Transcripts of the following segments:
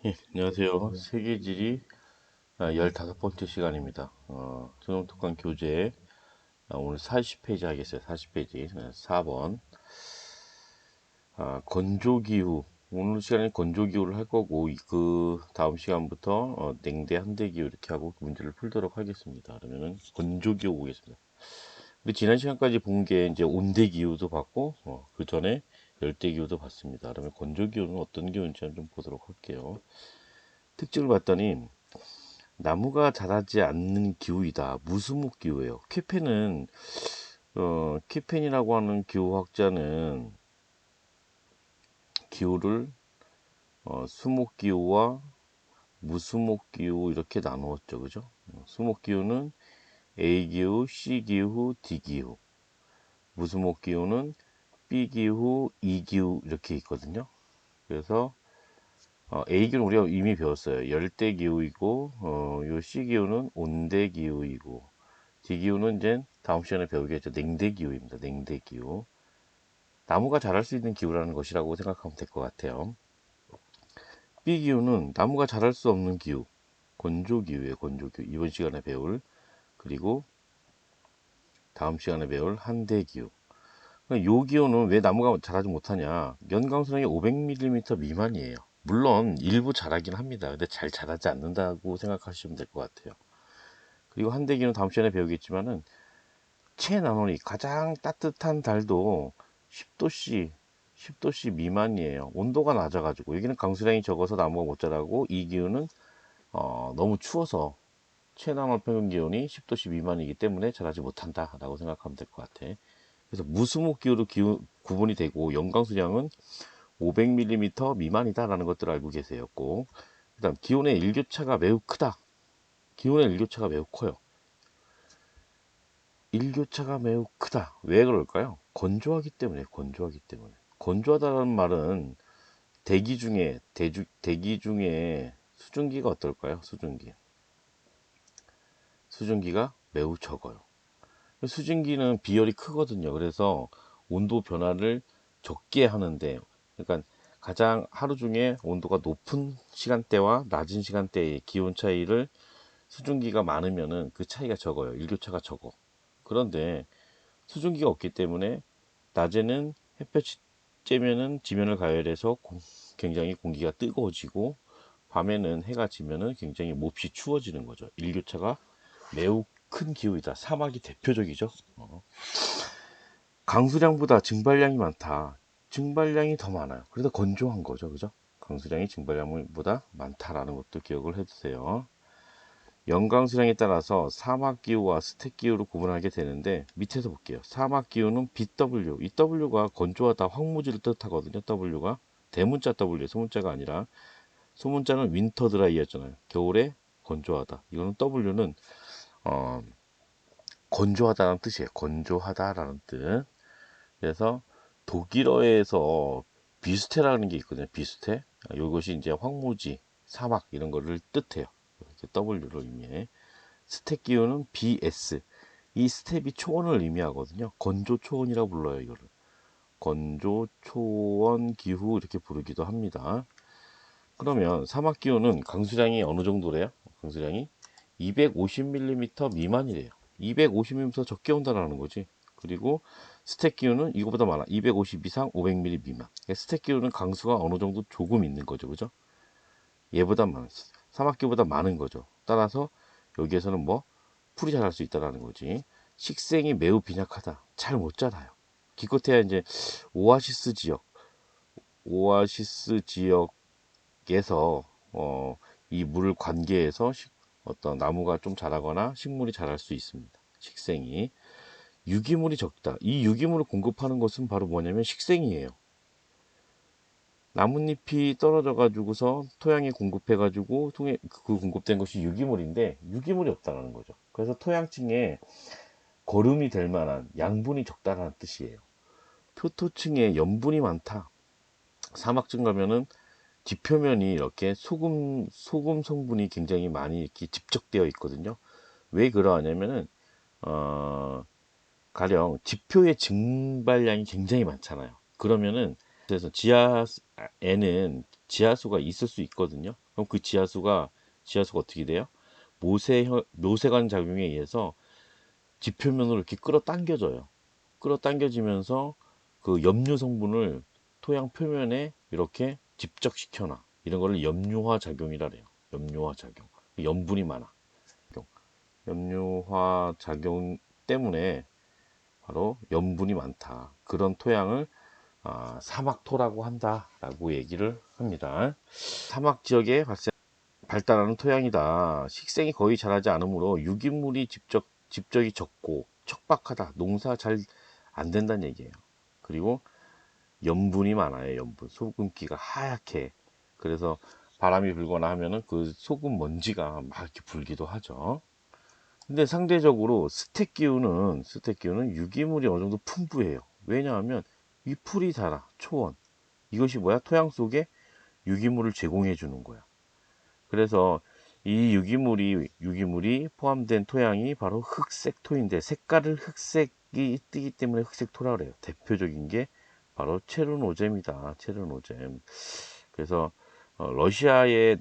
안녕하세요. 세계지리 15번째 시간입니다. 수능 특강 교재 오늘 40페이지 하겠어요. 40페이지 4번 건조기후. 오늘 시간에 건조기후를 할 거고 그 다음 시간부터 냉대, 한대기후 이렇게 하고 문제를 풀도록 하겠습니다. 그러면은 건조기후 보겠습니다. 우리 지난 시간까지 본 게 이제 온대기후도 봤고 그 전에 열대기후도 봤습니다. 그러면 건조기후는 어떤 기후인지 좀 보도록 할게요. 특징을 봤더니 나무가 자라지 않는 기후이다. 무수목 기후예요. 퀴펜이라고 하는 기후학자는 기후를 수목 기후와 무수목 기후 이렇게 나누었죠. 그죠? 수목 기후는 A 기후, C 기후, D 기후. 무수목 기후는 B 기후, E 기후 이렇게 있거든요. 그래서 A 기후는 우리가 이미 배웠어요. 열대 기후이고, 요 C 기후는 온대 기후이고, D 기후는 이제 다음 시간에 배우겠죠. 냉대 기후입니다. 냉대 기후. 나무가 자랄 수 있는 기후라는 것이라고 생각하면 될 것 같아요. B 기후는 나무가 자랄 수 없는 기후. 건조 기후예요. 건조 기후. 이번 시간에 배울. 그리고 다음 시간에 배울 한대 기후. 요 기후는 왜 나무가 자라지 못하냐? 연강 수량이 500mm 미만이에요. 물론 일부 자라긴 합니다. 근데 잘 자라지 않는다고 생각하시면 될 것 같아요. 그리고 한대기는 다음 시간에 배우겠지만은 최난원이 가장 따뜻한 달도 10도씨 미만이에요. 온도가 낮아가지고 여기는 강수량이 적어서 나무가 못 자라고 이 기후는 너무 추워서 최난원 평균 기온이 10도씨 미만이기 때문에 자라지 못한다라고 생각하면 될 것 같아. 그래서 무수목 기후로 구분이 되고 연강수량은 500mm 미만이다라는 것들을 알고 계세요. 꼭. 그다음 기온의 일교차가 매우 크다. 기온의 일교차가 매우 커요. 일교차가 매우 크다. 왜 그럴까요? 건조하기 때문에. 건조하기 때문에. 건조하다는 말은 대기 중에 수증기가 어떨까요? 수증기가 매우 적어요. 수증기는 비열이 크거든요. 그래서 온도 변화를 적게 하는데, 그러니까 가장 하루 중에 온도가 높은 시간대와 낮은 시간대의 기온 차이를 수증기가 많으면은 그 차이가 적어요. 일교차가 적어. 그런데 수증기가 없기 때문에 낮에는 햇볕이 쬐면은 지면을 가열해서 굉장히 공기가 뜨거워지고 밤에는 해가 지면은 굉장히 몹시 추워지는 거죠. 일교차가 매우 큰 기후이다. 사막이 대표적이죠. 강수량보다 증발량이 많다. 증발량이 더 많아요. 그래서 건조한 거죠. 그죠? 강수량이 증발량보다 많다라는 것도 기억을 해두세요. 연강수량에 따라서 사막기후와 스택기후로 구분하게 되는데 밑에서 볼게요. 사막기후는 BW, 이 W가 건조하다 황무지를 뜻하거든요. W가 대문자 W, 소문자가 아니라 소문자는 윈터 드라이였잖아요. 겨울에 건조하다. 이거는 W는 어, 건조하다는 뜻이에요. 건조하다라는 뜻. 그래서 독일어에서 비스테라는 게 있거든요. 비스테. 이것이 이제 황무지, 사막 이런 거를 뜻해요. 이렇게 W로 의미해. 스텝 기후는 BS. 이 스텝이 초원을 의미하거든요. 건조 초원이라고 불러요, 이거를. 건조 초원 기후 이렇게 부르기도 합니다. 그러면 사막 기후는 강수량이 어느 정도래요? 강수량이 250mm 미만이래요. 250mm 적게 온다는 거지. 그리고 스택 기후는 이거보다 많아. 250 이상 500mm 미만. 스택 기후는 강수가 어느 정도 조금 있는 거죠. 그죠? 얘보다 많은, 사막 기후보다 많은 거죠. 따라서 여기에서는 뭐 풀이 자랄 수 있다는 거지. 식생이 매우 빈약하다. 잘 못 자라요. 기껏해야 이제 오아시스 지역, 오아시스 지역에서 이 물 관계에서 어떤 나무가 좀 자라거나 식물이 자랄 수 있습니다. 식생이. 유기물이 적다. 이 유기물을 공급하는 것은 바로 뭐냐면 식생이에요. 나뭇잎이 떨어져 가지고서 토양에 공급해 가지고 그 공급된 것이 유기물인데 유기물이 없다는 거죠. 그래서 토양층에 거름이 될 만한 양분이 적다라는 뜻이에요. 표토층에 염분이 많다. 사막층 가면은 지표면이 이렇게 소금 성분이 굉장히 많이 이렇게 집적되어 있거든요. 왜 그러하냐면은 어, 가령 지표의 증발량이 굉장히 많잖아요. 그러면은 그래서 지하에는 지하수가 있을 수 있거든요. 그럼 그 지하수가 어떻게 돼요? 모세관 작용에 의해서 지표면으로 이렇게 끌어당겨져요. 끌어당겨지면서 그 염류 성분을 토양 표면에 이렇게 집적시켜놔. 이런 거를 염류화 작용이라 그래요. 염류화 작용. 염분이 많아. 염류화 작용 때문에 바로 염분이 많다. 그런 토양을 사막토라고 한다라고 얘기를 합니다. 사막 지역에 발달하는 토양이다. 식생이 거의 자라지 않으므로 유기물이 집적이 적고 척박하다. 농사 잘 안 된다는 얘기예요. 그리고 염분이 많아요. 염분. 소금기가 하얗게. 그래서 바람이 불거나 하면은 그 소금 먼지가 막 이렇게 불기도 하죠. 근데 상대적으로 스택기후는 유기물이 어느 정도 풍부해요. 왜냐하면 이 풀이 자라, 초원. 이것이 뭐야? 토양 속에 유기물을 제공해 주는 거야. 그래서 이 유기물이 포함된 토양이 바로 흑색토인데, 색깔을 흑색이 뜨기 때문에 흑색토라 그래요. 대표적인 게 바로 체르노잼이다. 체르노잼. 그래서 러시아의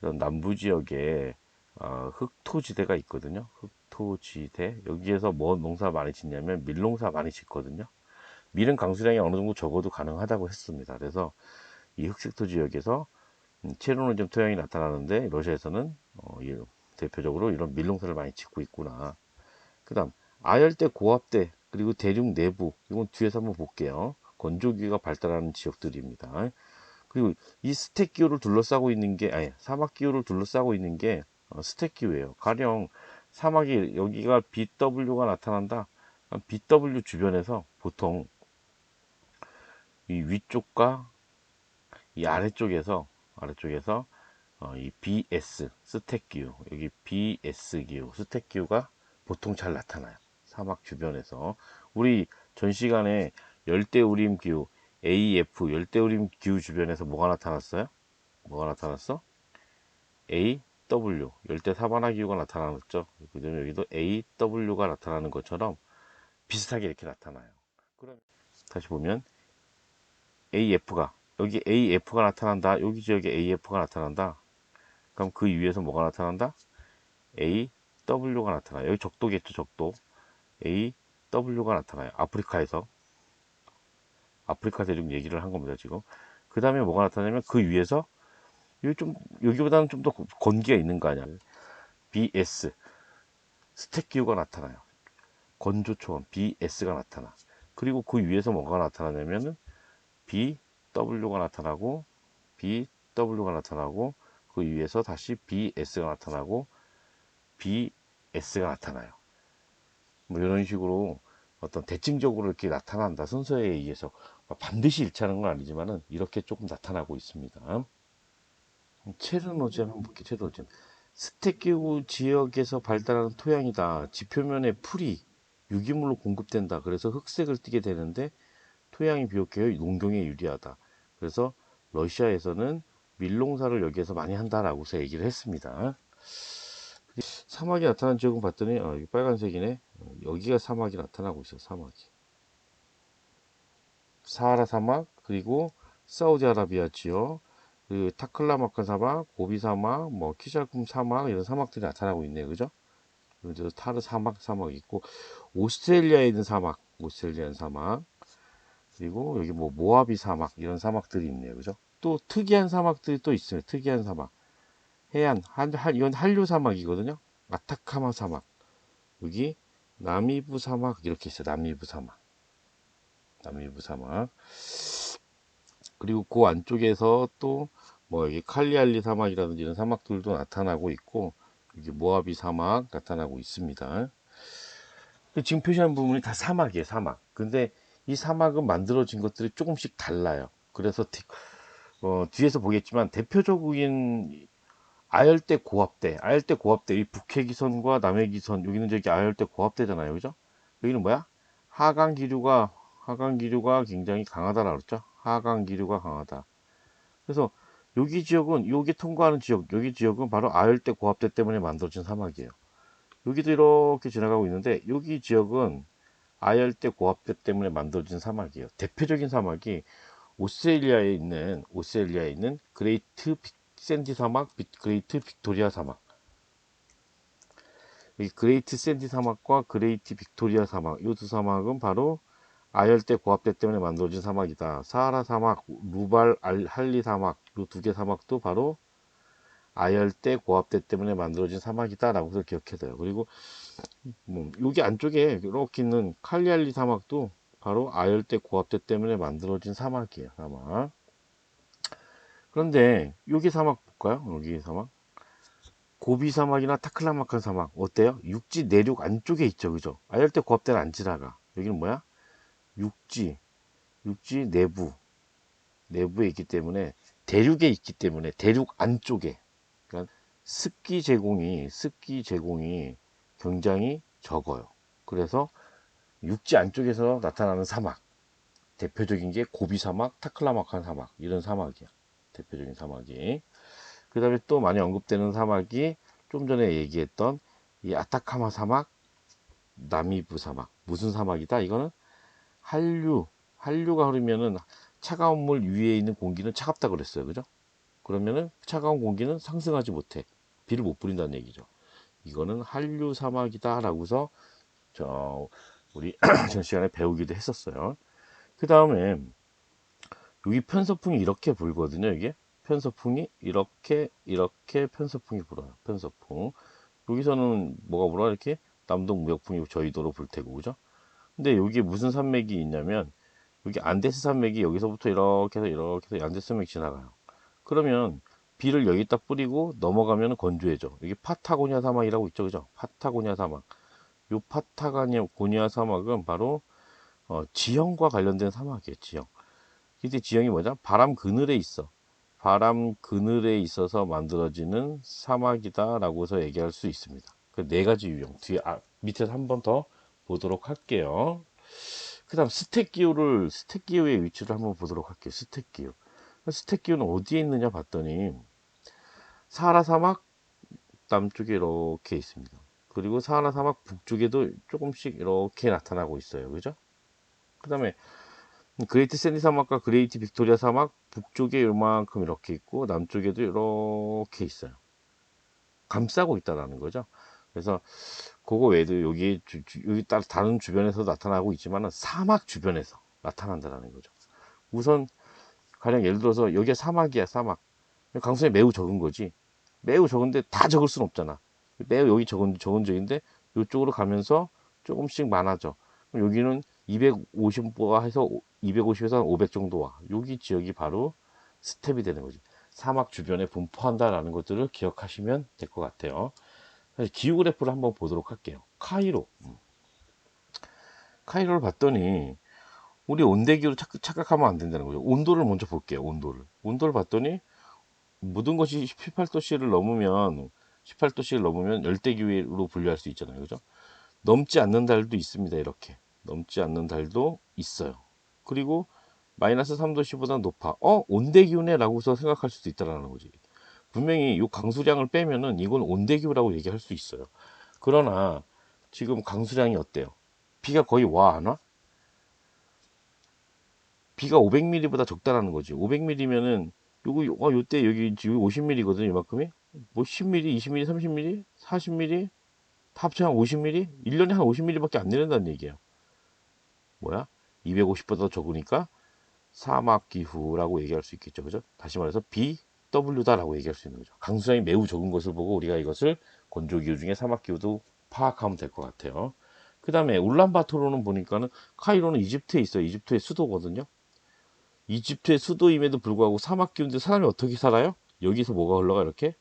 이런 남부 지역에 흑토지대가 있거든요. 흑토지대. 여기에서 뭐 농사 많이 짓냐면 밀농사 많이 짓거든요. 밀은 강수량이 어느 정도 적어도 가능하다고 했습니다. 그래서 이 흑색토 지역에서 체르노즘 토양이 나타나는데, 러시아에서는 대표적으로 이런 밀농사를 많이 짓고 있구나. 그 다음 아열대 고압대 그리고 대륙 내부, 이건 뒤에서 한번 볼게요. 건조기가 발달하는 지역들입니다. 그리고 이 스택 기후를 둘러싸고 있는 게, 아니, 사막 기후를 둘러싸고 있는 게 스택 기후예요. 가령 사막이, 여기가 BW가 나타난다. BW 주변에서 보통 이 위쪽과 이 아래쪽에서 이 BS 스택 기후, 여기 BS 기후, 스택 기후가 보통 잘 나타나요. 사막 주변에서. 우리 전 시간에 열대우림 기후 AF, 열대우림 기후 주변에서 뭐가 나타났어요? 뭐가 나타났어? AW, 열대 사바나 기후가 나타났죠. 그다음에 여기도 AW가 나타나는 것처럼 비슷하게 이렇게 나타나요. 그럼 다시 보면 AF가 나타난다. 여기 지역에 AF가 나타난다. 그럼 그 위에서 뭐가 나타난다? AW가 나타나요. 여기 적도겠죠, 적도. AW가 나타나요. 아프리카 대륙 얘기를 한 겁니다, 지금. 그 다음에 뭐가 나타나냐면 그 위에서 여기보다는 좀 더 건기가 있는 거 아니야. BS 스택 기후가 나타나요. 건조초원 BS가 나타나. 그리고 그 위에서 뭐가 나타나냐면은 BW가 나타나고, BW가 나타나고, 그 위에서 다시 BS가 나타나고, BS가 나타나요. 뭐 이런 식으로 어떤 대칭적으로 이렇게 나타난다. 순서에 의해서 반드시 일치하는 건 아니지만은 이렇게 조금 나타나고 있습니다. 체르노잼 한번 볼게요. 체르노잼. 스택기후 지역에서 발달하는 토양이다. 지표면에 풀이 유기물로 공급된다. 그래서 흑색을 띠게 되는데 토양이 비옥해요. 농경에 유리하다. 그래서 러시아에서는 밀농사를 여기에서 많이 한다라고서 얘기를 했습니다. 사막이 나타난 지역은 봤더니 여기 빨간색이네. 여기가 사막이 나타나고 있어. 사막이. 사하라 사막, 그리고 사우디아라비아 지역, 그 타클라마칸 사막, 고비 사막, 뭐 키잘쿰 사막, 이런 사막들이 나타나고 있네요. 그죠? 그래서 타르 사막 있고, 오스트레일리아에 있는 사막, 오스트레일리안 사막, 그리고 여기 뭐 모하비 사막, 이런 사막들이 있네요. 그죠? 또 특이한 사막들이 또 있어요. 특이한 사막. 이건 한류 사막이거든요. 아타카마 사막. 여기 나미부 사막 이렇게 있어요. 나미부 사막. 그리고 그 안쪽에서 또 뭐 여기 칼리알리 사막이라든지 이런 사막들도 나타나고 있고, 여기 모하비 사막 나타나고 있습니다. 지금 표시한 부분이 다 사막이에요. 사막. 근데 이 사막은 만들어진 것들이 조금씩 달라요. 그래서 뒤에서 보겠지만 대표적인 아열대 고압대, 이 북해기선과 남해기선, 여기는 저기 아열대 고압대잖아요. 그죠? 여기는 뭐야? 하강기류가 굉장히 강하다라고 그랬죠? 하강기류가 강하다. 그래서 여기 통과하는 여기 지역은 바로 아열대 고압대 때문에 만들어진 사막이에요. 여기도 이렇게 지나가고 있는데, 여기 지역은 아열대 고압대 때문에 만들어진 사막이에요. 대표적인 사막이 오스트레일리아에 있는 그레이트 샌디 사막, 그레이트 빅토리아 사막. 이 그레이트 샌디 사막과 그레이트 빅토리아 사막, 이 두 사막은 바로 아열대 고압대 때문에 만들어진 사막이다. 사하라 사막, 루발 할리 사막, 이 두 개 사막도 바로 아열대 고압대 때문에 만들어진 사막이다 라고 해서 기억해둬요. 그리고 여기 안쪽에 이렇게 있는 칼리알리 사막도 바로 아열대 고압대 때문에 만들어진 사막이에요. 사막. 그런데 여기 사막 볼까요? 여기 사막, 고비 사막이나 타클라마칸 사막 어때요? 육지 내륙 안쪽에 있죠, 그죠? 아열대 고압대는 안 지나가. 여기는 뭐야? 육지 내부에 있기 때문에, 대륙에 있기 때문에 대륙 안쪽에, 그러니까 습기 제공이 굉장히 적어요. 그래서 육지 안쪽에서 나타나는 사막, 대표적인 게 고비 사막, 타클라마칸 사막, 이런 사막이야. 대표적인 사막이. 그 다음에 또 많이 언급되는 사막이 좀 전에 얘기했던 이 아타카마 사막, 나미부 사막. 무슨 사막이다? 이거는 한류가 흐르면은 차가운 물 위에 있는 공기는 차갑다 그랬어요. 그죠? 그러면은 차가운 공기는 상승하지 못해. 비를 못 뿌린다는 얘기죠. 이거는 한류 사막이다 라고서 우리 전 시간에 배우기도 했었어요. 그 다음에 여기 편서풍이 이렇게 불거든요. 이게 편서풍이 이렇게 편서풍이 불어요. 편서풍. 여기서는 뭐가 불어? 이렇게 남동무역풍이 저희도로 불 테고, 그죠? 근데 여기 무슨 산맥이 있냐면, 여기 안데스 산맥이 여기서부터 이렇게 해서 안데스 산맥이 지나가요. 그러면 비를 여기다 뿌리고 넘어가면 건조해져. 여기 파타고니아 사막이라고 있죠, 그죠? 파타고니아 사막. 요 파타고니아 사막은 바로 지형과 관련된 사막이에요. 지형. 근데 지형이 뭐냐? 바람 그늘에 있어. 바람 그늘에 있어서 만들어지는 사막이다라고 해서 얘기할 수 있습니다. 그 네 가지 유형. 뒤에 밑에서 한 번 더 보도록 할게요. 그 다음 스택기후의 위치를 한번 보도록 할게요. 스택기후는 어디에 있느냐 봤더니 사하라 사막 남쪽에 이렇게 있습니다. 그리고 사하라 사막 북쪽에도 조금씩 이렇게 나타나고 있어요. 그죠? 그 다음에 그레이트 샌디 사막과 그레이트 빅토리아 사막 북쪽에 요만큼 이렇게 있고 남쪽에도 이렇게 있어요. 감싸고 있다라는 거죠. 그래서 그거 외에도 여기 따라 다른 주변에서 나타나고 있지만 사막 주변에서 나타난다라는 거죠. 우선 가령 예를 들어서 여기가 사막이야. 사막. 강수량이 매우 적은 거지. 매우 적은데 다 적을 순 없잖아. 매우 여기 적은 적인데 이쪽으로 가면서 조금씩 많아져. 그럼 여기는 250와 해서 250에서 500 정도 와. 여기 지역이 바로 스텝이 되는 거지. 사막 주변에 분포한다라는 것들을 기억하시면 될 것 같아요. 기후 그래프를 한번 보도록 할게요. 카이로를 봤더니 우리 온대기로 착각하면 안 된다는 거죠. 온도를 먼저 볼게요. 온도를 봤더니 모든 것이 18도씨를 넘으면 18도씨를 넘으면 열대기후로 분류할 수 있잖아요. 그죠? 넘지 않는 달도 있습니다. 이렇게 넘지 않는 달도 있어요. 그리고 마이너스 3도씨보다 높아. 온대기후네 라고서 생각할 수도 있다는 거지. 분명히 이 강수량을 빼면은 이건 온대기후라고 얘기할 수 있어요. 그러나 지금 강수량이 어때요? 비가 거의 와 안 와? 비가 500mm보다 적다라는 거지. 500mm면은 요때 여기 지금 50mm거든요. 이만큼이. 뭐 10mm, 20mm, 30mm, 40mm 다 합치면 50mm? 1년에 한 50mm밖에 안 내린다는 얘기예요. 뭐야? 250보다 적으니까 사막기후라고 얘기할 수 있겠죠. 그죠? 다시 말해서 BW다라고 얘기할 수 있는 거죠. 강수량이 매우 적은 것을 보고 우리가 이것을 건조기후 중에 사막기후도 파악하면 될 것 같아요. 그 다음에 울란바토르는 보니까는 카이로는 이집트에 있어요. 이집트의 수도거든요. 이집트의 수도임에도 불구하고 사막 기운데 사람이 어떻게 살아요? 여기서 뭐가 흘러가? 이렇게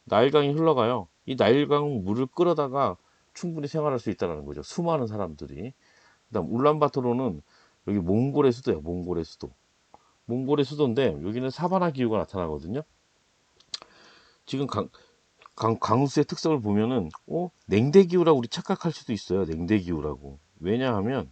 나일강이 흘러가요. 이 나일강 물을 끌어다가 충분히 생활할 수 있다는 거죠. 수많은 사람들이. 그다음 울란바토르는 여기 몽골의 수도예요. 몽골의 수도인데 여기는 사바나 기후가 나타나거든요. 지금 강수의 특성을 보면은 냉대 기후라고 우리 착각할 수도 있어요. 냉대 기후라고. 왜냐하면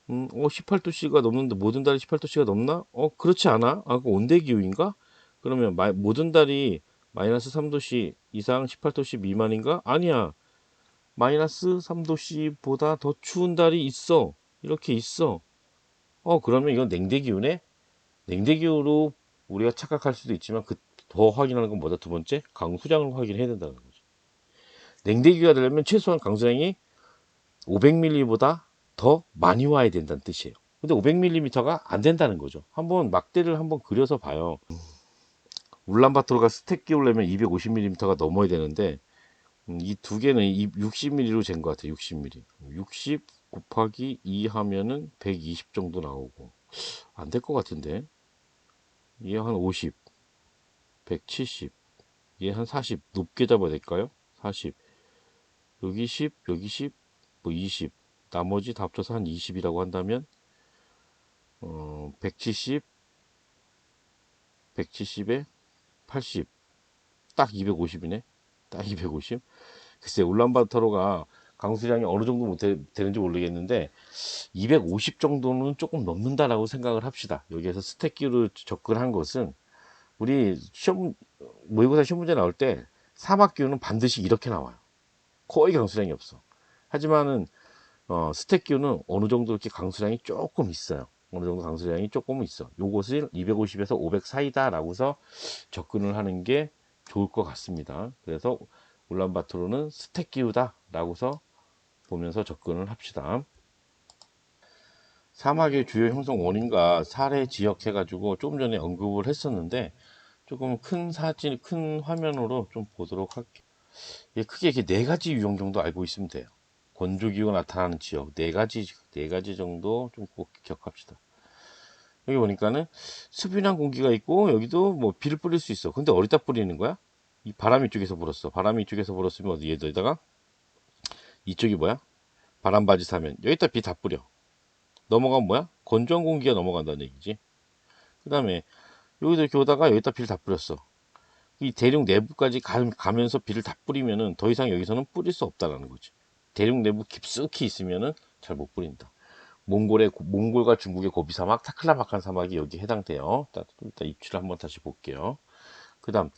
18도씨가 넘는데 모든 달이 18도씨가 넘나? 그렇지 않아? 그 온대 기후인가? 그러면 모든 달이 마이너스 3도씨 이상 18도씨 미만인가? 아니야. 마이너스 3도씨보다 더 추운 달이 있어. 이렇게 있어. 그러면 이건 냉대 기후네? 냉대 기후로 우리가 착각할 수도 있지만 그 더 확인하는 건 뭐다? 두 번째, 강수량을 확인해야 된다는 거죠. 냉대기가 되려면 최소한 강수량이 500ml보다 더 많이 와야 된다는 뜻이에요. 근데 500ml가 안 된다는 거죠. 한번 막대를 한번 그려서 봐요. 울란바토르가 스택 끼우려면 250ml가 넘어야 되는데 이 두 개는 60ml로 잰 것 같아요. 60ml. 60 곱하기 2 하면은 120 정도 나오고 안 될 것 같은데 얘 한 50, 170, 얘 한 40 높게 잡아야 될까요? 40 여기 10, 여기 10, 뭐 20 나머지 다 합쳐서 한 20이라고 한다면 170, 170에 80 딱 250이네. 딱 250. 글쎄 울란바토르가 강수량이 어느 정도 되는지 모르겠는데 250 정도는 조금 넘는다라고 생각을 합시다. 여기에서 스택기로 접근한 것은 우리 시험 모의고사 시험 문제 나올 때 사막 기후는 반드시 이렇게 나와요. 거의 강수량이 없어. 하지만은 스택 기후는 어느 정도 이렇게 강수량이 조금 있어요. 어느 정도 강수량이 조금 있어. 요것을 250에서 500 사이다라고서 접근을 하는 게 좋을 것 같습니다. 그래서 울란바토르는 스택 기후다라고서 보면서 접근을 합시다. 사막의 주요 형성 원인과 사례 지역 해가지고 조금 전에 언급을 했었는데 조금 큰 사진, 큰 화면으로 좀 보도록 할게요. 예, 크게 이렇게 네 가지 유형 정도 알고 있으면 돼요. 건조기후가 나타나는 지역 네 가지 정도 좀 꼭 기억합시다. 여기 보니까는 수분한 공기가 있고 여기도 뭐 비를 뿌릴 수 있어. 근데 어디다 뿌리는 거야? 이 바람이 이쪽에서 불었어. 바람이 이쪽에서 불었으면 어디에다가 이쪽이 뭐야? 바람바지 사면 여기다 비 다 뿌려. 넘어가면 뭐야? 건조한 공기가 넘어간다는 얘기지. 그 다음에 여기도 이렇게 오다가 여기다 비를 다 뿌렸어. 이 대륙 내부까지 가면서 비를 다 뿌리면은 더 이상 여기서는 뿌릴 수 없다라는 거지. 대륙 내부 깊숙이 있으면은 잘 못 뿌린다. 몽골과 중국의 고비 사막, 타클라마칸 사막이 여기 해당돼요. 일단 입추를 한번 다시 볼게요. 그 다음,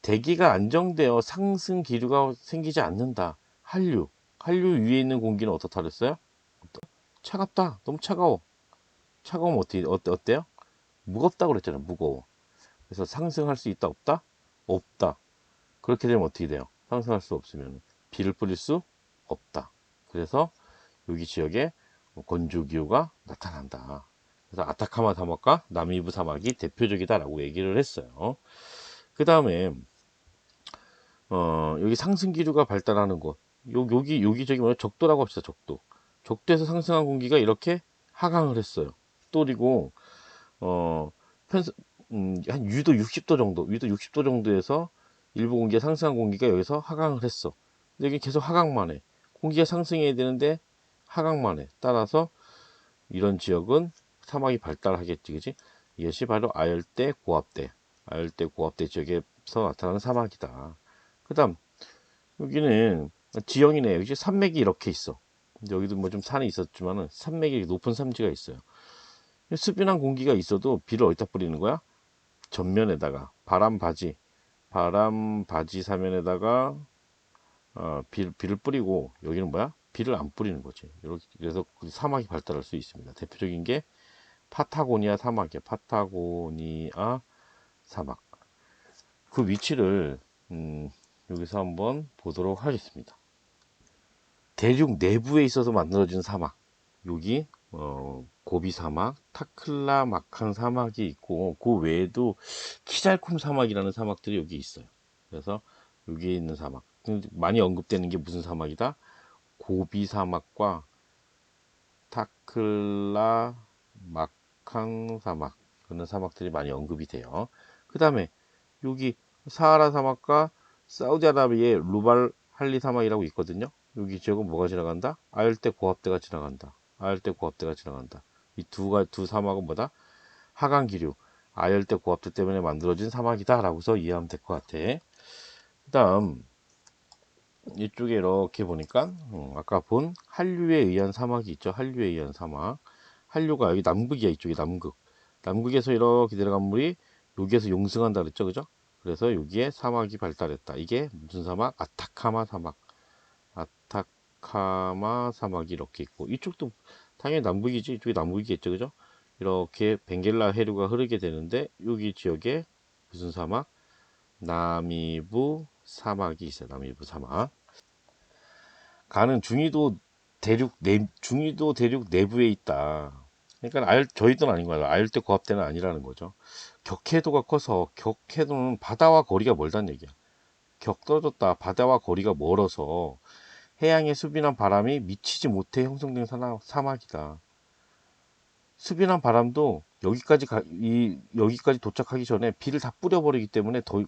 대기가 안정되어 상승 기류가 생기지 않는다. 한류 위에 있는 공기는 어떻다 그랬어요? 차갑다. 너무 차가워. 차가우면 어때요? 무겁다고 그랬잖아요. 무거워. 그래서 상승할 수 있다, 없다? 없다. 그렇게 되면 어떻게 돼요? 상승할 수 없으면 비를 뿌릴 수 없다. 그래서 여기 지역에 건조기후가 나타난다. 그래서 아타카마 사막과 나미부 사막이 대표적이다라고 얘기를 했어요. 그 다음에 여기 상승 기류가 발달하는 곳, 여기 저기 뭐냐 적도라고 합시다. 적도. 적도에서 상승한 공기가 이렇게 하강을 했어요. 또 그리고 어, 편서, 한 유도 60도 정도, 유도 60도 정도에서 일부 공기가 상승한 공기가 여기서 하강을 했어. 근데 여기 계속 하강만 해. 공기가 상승해야 되는데 하강만 해. 따라서 이런 지역은 사막이 발달하겠지, 그지? 이것이 바로 아열대 고압대, 아열대 고압대 지역에서 나타나는 사막이다. 그 다음, 여기는 지형이네. 여기 산맥이 이렇게 있어. 여기도 뭐 좀 산이 있었지만은 산맥이 높은 삼지가 있어요. 수변한 공기가 있어도 비를 어디다 뿌리는 거야? 전면에다가 바람 바지 사면에다가 비를 뿌리고 여기는 뭐야? 비를 안 뿌리는 거지. 이렇게 그래서 사막이 발달할 수 있습니다. 대표적인 게 파타고니아 사막이야. 파타고니아 사막. 그 위치를 여기서 한번 보도록 하겠습니다. 대륙 내부에 있어서 만들어진 사막. 여기 고비 사막, 타클라마칸 사막이 있고 그 외에도 키잘쿰 사막이라는 사막들이 여기 있어요. 그래서 여기에 있는 사막 많이 언급되는 게 무슨 사막이다? 고비 사막과 타클라마칸 사막 그런 사막들이 많이 언급이 돼요. 그 다음에 여기 사하라 사막과 사우디아라비아의 루발 할리 사막이라고 있거든요. 여기 지역은 뭐가 지나간다? 아열대 고압대가 지나간다. 아열대 고압대가 지나간다. 이 두 사막은 뭐다? 하강 기류, 아열대 고압대 때문에 만들어진 사막이다라고서 이해하면 될 것 같아. 그다음 이쪽에 이렇게 보니까 아까 본 한류에 의한 사막이 있죠. 한류에 의한 사막. 한류가 여기 남극이야. 이쪽이 남극. 남극에서 이렇게 내려간 물이 여기에서 용승한다 그랬죠. 그죠? 그래서 여기에 사막이 발달했다. 이게 무슨 사막? 아타카마 사막. 아타카마 사막이 이렇게 있고 이쪽도 당연히 남극이지. 이쪽이 남극이겠죠. 그죠? 이렇게 벵겔라 해류가 흐르게 되는데 여기 지역에 무슨 사막? 나미부 사막이 있어요. 나미부 사막. 가는 중위도 대륙 내부에 있다. 그러니까 저희도 아닌 거예요. 아열대 고압대는 아니라는 거죠. 격해도가 커서 격해도는 바다와 거리가 멀다는 얘기야. 격 떨어졌다. 바다와 거리가 멀어서 해양의 수비난 바람이 미치지 못해 형성된 사막이다. 수비난 바람도 여기까지 도착하기 전에 비를 다 뿌려버리기 때문에 더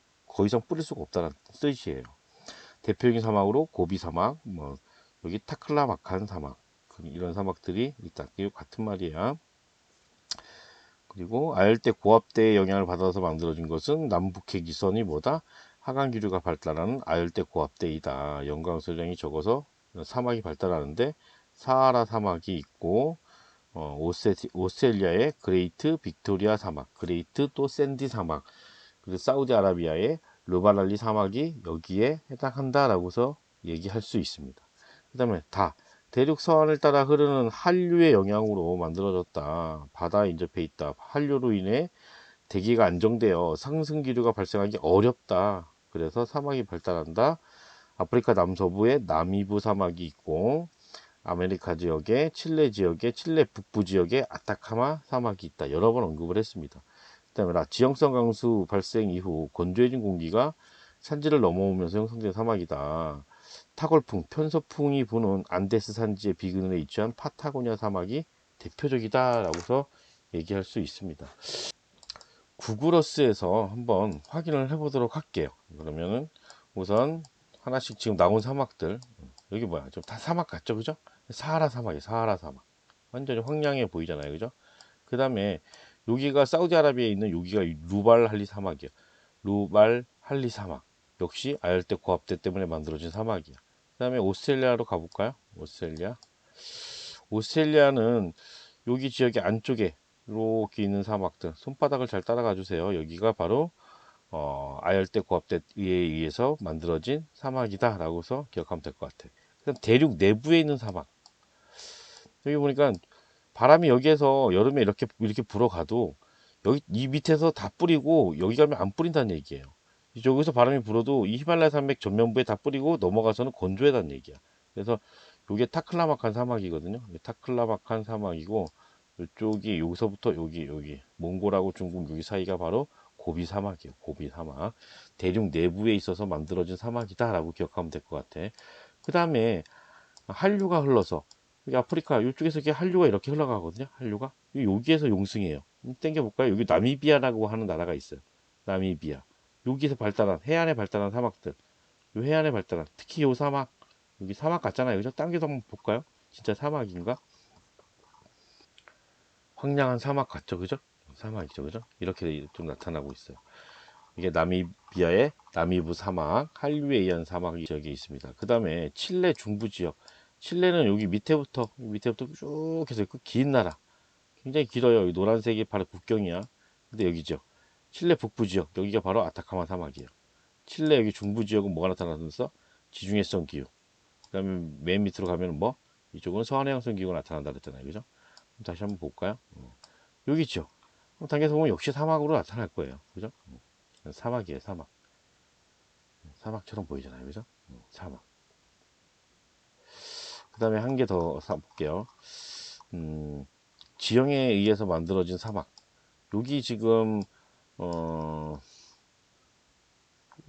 이상 뿌릴 수가 없다는 뜻이에요. 대표적인 사막으로 고비 사막, 뭐 여기 타클라마칸 사막, 이런 사막들이 있다. 이거 같은 말이야. 그리고 아열대 고압대의 영향을 받아서 만들어진 것은 남북해 기선이 뭐다? 하강 기류가 발달하는 아열대 고압대이다. 영광수량이 적어서 사막이 발달하는데 사하라 사막이 있고 오스트레일리아의 그레이트 빅토리아 사막, 그레이트 또 샌디 사막, 그리고 사우디아라비아의 르바랄리 사막이 여기에 해당한다라고서 얘기할 수 있습니다. 그 다음에 대륙 서안을 따라 흐르는 한류의 영향으로 만들어졌다. 바다에 인접해 있다. 한류로 인해 대기가 안정되어 상승 기류가 발생하기 어렵다. 그래서 사막이 발달한다. 아프리카 남서부에 나미부 사막이 있고 아메리카 지역에 칠레 북부 지역에 아타카마 사막이 있다. 여러 번 언급을 했습니다. 그다음에 지형성 강수 발생 이후 건조해진 공기가 산지를 넘어오면서 형성된 사막이다. 타골풍, 편서풍이 부는 안데스 산지의 비근에 위치한 파타고니아 사막이 대표적이다라고서 얘기할 수 있습니다. 구글어스에서 한번 확인을 해보도록 할게요. 그러면은 우선 하나씩 지금 나온 사막들, 여기 뭐야, 좀 다 사막 같죠, 그죠? 사하라 사막이에요. 사하라 사막. 완전히 황량해 보이잖아요, 그죠? 그 다음에 여기가 사우디아라비아에 있는 여기가 루발 할리 사막이에요. 루발 할리 사막. 역시 아열대 고압대 때문에 만들어진 사막이야. 그 다음에 오스트레일리아로 가볼까요? 오스트레일리아는 여기 지역의 안쪽에 이렇게 있는 사막들, 손바닥을 잘 따라가 주세요. 여기가 바로 아열대 고압대에 의해서 만들어진 사막이다 라고서 기억하면 될 것 같아요. 그럼 대륙 내부에 있는 사막, 여기 보니까 바람이 여기에서 여름에 이렇게 불어가도 여기 이 밑에서 다 뿌리고 여기 가면 안 뿌린다는 얘기예요. 여기서 바람이 불어도 이 히말라야 산맥 전면부에 다 뿌리고 넘어가서는 건조하다는 얘기야. 그래서 이게 타클라마칸 사막이거든요. 타클라마칸 사막이고 이쪽이 여기서부터 여기 몽골하고 중국 여기 사이가 바로 고비 사막이에요. 고비 사막. 대륙 내부에 있어서 만들어진 사막이다라고 기억하면 될 것 같아. 그 다음에 한류가 흘러서 여기 아프리카 이쪽에서 이렇게 한류가 이렇게 흘러가거든요. 한류가 여기에서 용승이에요. 땡겨 볼까요? 여기 나미비아라고 하는 나라가 있어요. 나미비아. 여기서 발달한 해안에 발달한 사막들. 요 해안에 발달한 특히 요 사막, 여기 사막 같잖아요. 그죠? 당겨서 한번 볼까요? 진짜 사막인가? 황량한 사막 같죠, 그죠? 사막이죠, 그죠? 이렇게 좀 나타나고 있어요. 이게 나미비아의 나미부 사막, 한류에 의한 사막이 지역에 있습니다. 그 다음에 칠레 중부 지역. 칠레는 여기 밑에부터 쭉 해서 그 긴 나라. 굉장히 길어요. 이 노란색이 바로 국경이야. 근데 여기죠. 칠레 북부 지역. 여기가 바로 아타카마 사막이에요. 칠레 여기 중부 지역은 뭐가 나타나면서 지중해성 기후. 그 다음에 맨 밑으로 가면 뭐? 이쪽은 서한해양성 기후가 나타난다 그랬잖아요. 그죠? 다시 한번 볼까요? 여기 있죠. 당겨서 보면 역시 사막으로 나타날 거예요. 그죠? 사막이에요, 사막. 사막처럼 보이잖아요. 그죠? 사막. 그 다음에 한 개 더 볼게요. 지형에 의해서 만들어진 사막. 여기 지금,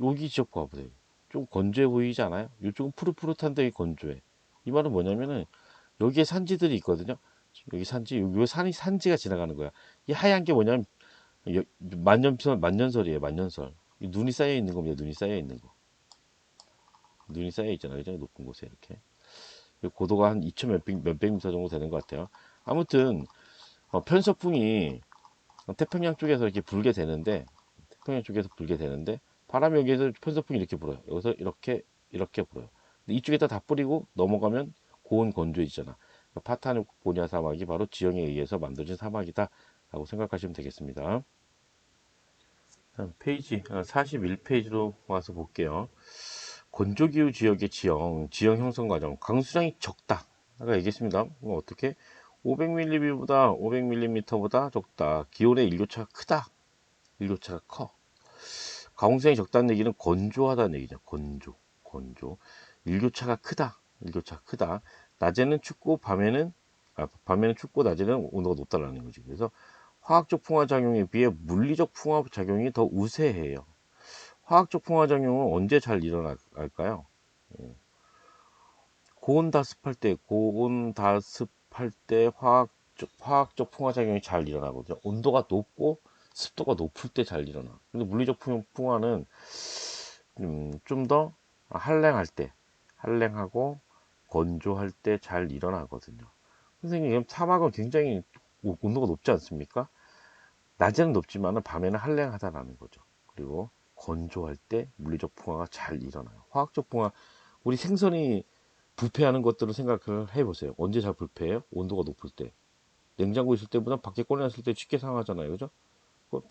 여기 지역 봐보세요. 좀 건조해 보이지 않아요? 이쪽은 푸릇푸릇한데 여기 건조해. 이 말은 뭐냐면은, 여기에 산지들이 있거든요. 여기 산지가 지나가는 거야. 이 하얀 게 뭐냐면, 만년설이에요, 만년설. 눈이 쌓여 있는 겁니다, 눈이 쌓여 있는 거. 눈이 쌓여 있잖아요, 그죠? 높은 곳에 이렇게. 고도가 한 2천 몇백 미터 정도 되는 것 같아요. 아무튼 편서풍이 태평양 쪽에서 이렇게 불게 되는데 바람이 여기에서 편서풍이 이렇게 불어요. 여기서 이렇게 불어요. 근데 이쪽에다 다 뿌리고 넘어가면 고온 건조해지잖아. 파타고니아 사막이 바로 지형에 의해서 만들어진 사막이다라고 생각하시면 되겠습니다. 다음 페이지 41페이지로 와서 볼게요. 건조기후 지역의 지형 형성 과정. 강수량이 적다. 아까 얘기했습니다. 어떻게? 500mm보다 적다. 기온의 일교차가 크다. 일교차가 커. 가공성이 적다는 얘기는 건조하다는 얘기죠. 건조. 일교차가 크다. 일교차가 크다. 낮에는 춥고 밤에는 춥고 낮에는 온도가 높다라는 거지. 그래서 화학적 풍화작용에 비해 물리적 풍화작용이 더 우세해요. 화학적 풍화작용은 언제 잘 일어날까요? 고온다습할 때 화학적 풍화작용이 잘 일어나거든요. 온도가 높고 습도가 높을 때 잘 일어나. 근데 물리적 풍화는 좀 더 한랭하고 건조할 때 잘 일어나거든요. 선생님, 사막은 굉장히 온도가 높지 않습니까? 낮에는 높지만 밤에는 한랭하다라는 거죠. 그리고 건조할 때 물리적 풍화가 잘 일어나요. 화학적 풍화, 우리 생선이 부패하는 것들을 생각을 해보세요. 언제 잘 부패해요? 온도가 높을 때. 냉장고 있을 때보다 밖에 꺼내놨을 때 쉽게 상하잖아요. 그죠?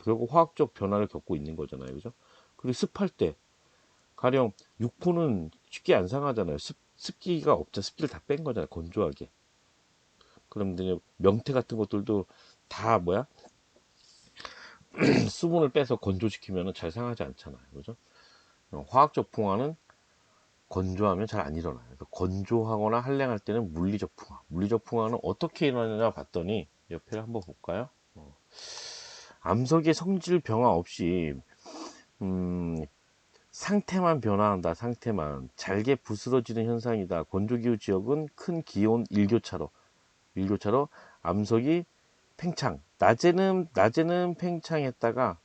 결국 화학적 변화를 겪고 있는 거잖아요. 그죠? 그리고 습할 때, 가령 육포는 쉽게 안 상하잖아요. 습기가 없죠. 습기를 다 뺀 거잖아요. 건조하게. 그런데 명태 같은 것들도 다 수분을 빼서 건조시키면 잘 상하지 않잖아요. 그죠? 화학적 풍화는 건조하면 잘 안 일어나요. 그래서 건조하거나 한랭할 때는 물리적 풍화. 물리적 풍화는 어떻게 일어나느냐 봤더니 옆에 한번 볼까요? 암석의 성질 변화 없이 상태만 변화한다. 상태만 잘게 부스러지는 현상이다. 건조기후 지역은 큰 기온 일교차로 암석이 팽창. 낮에는 팽창했다가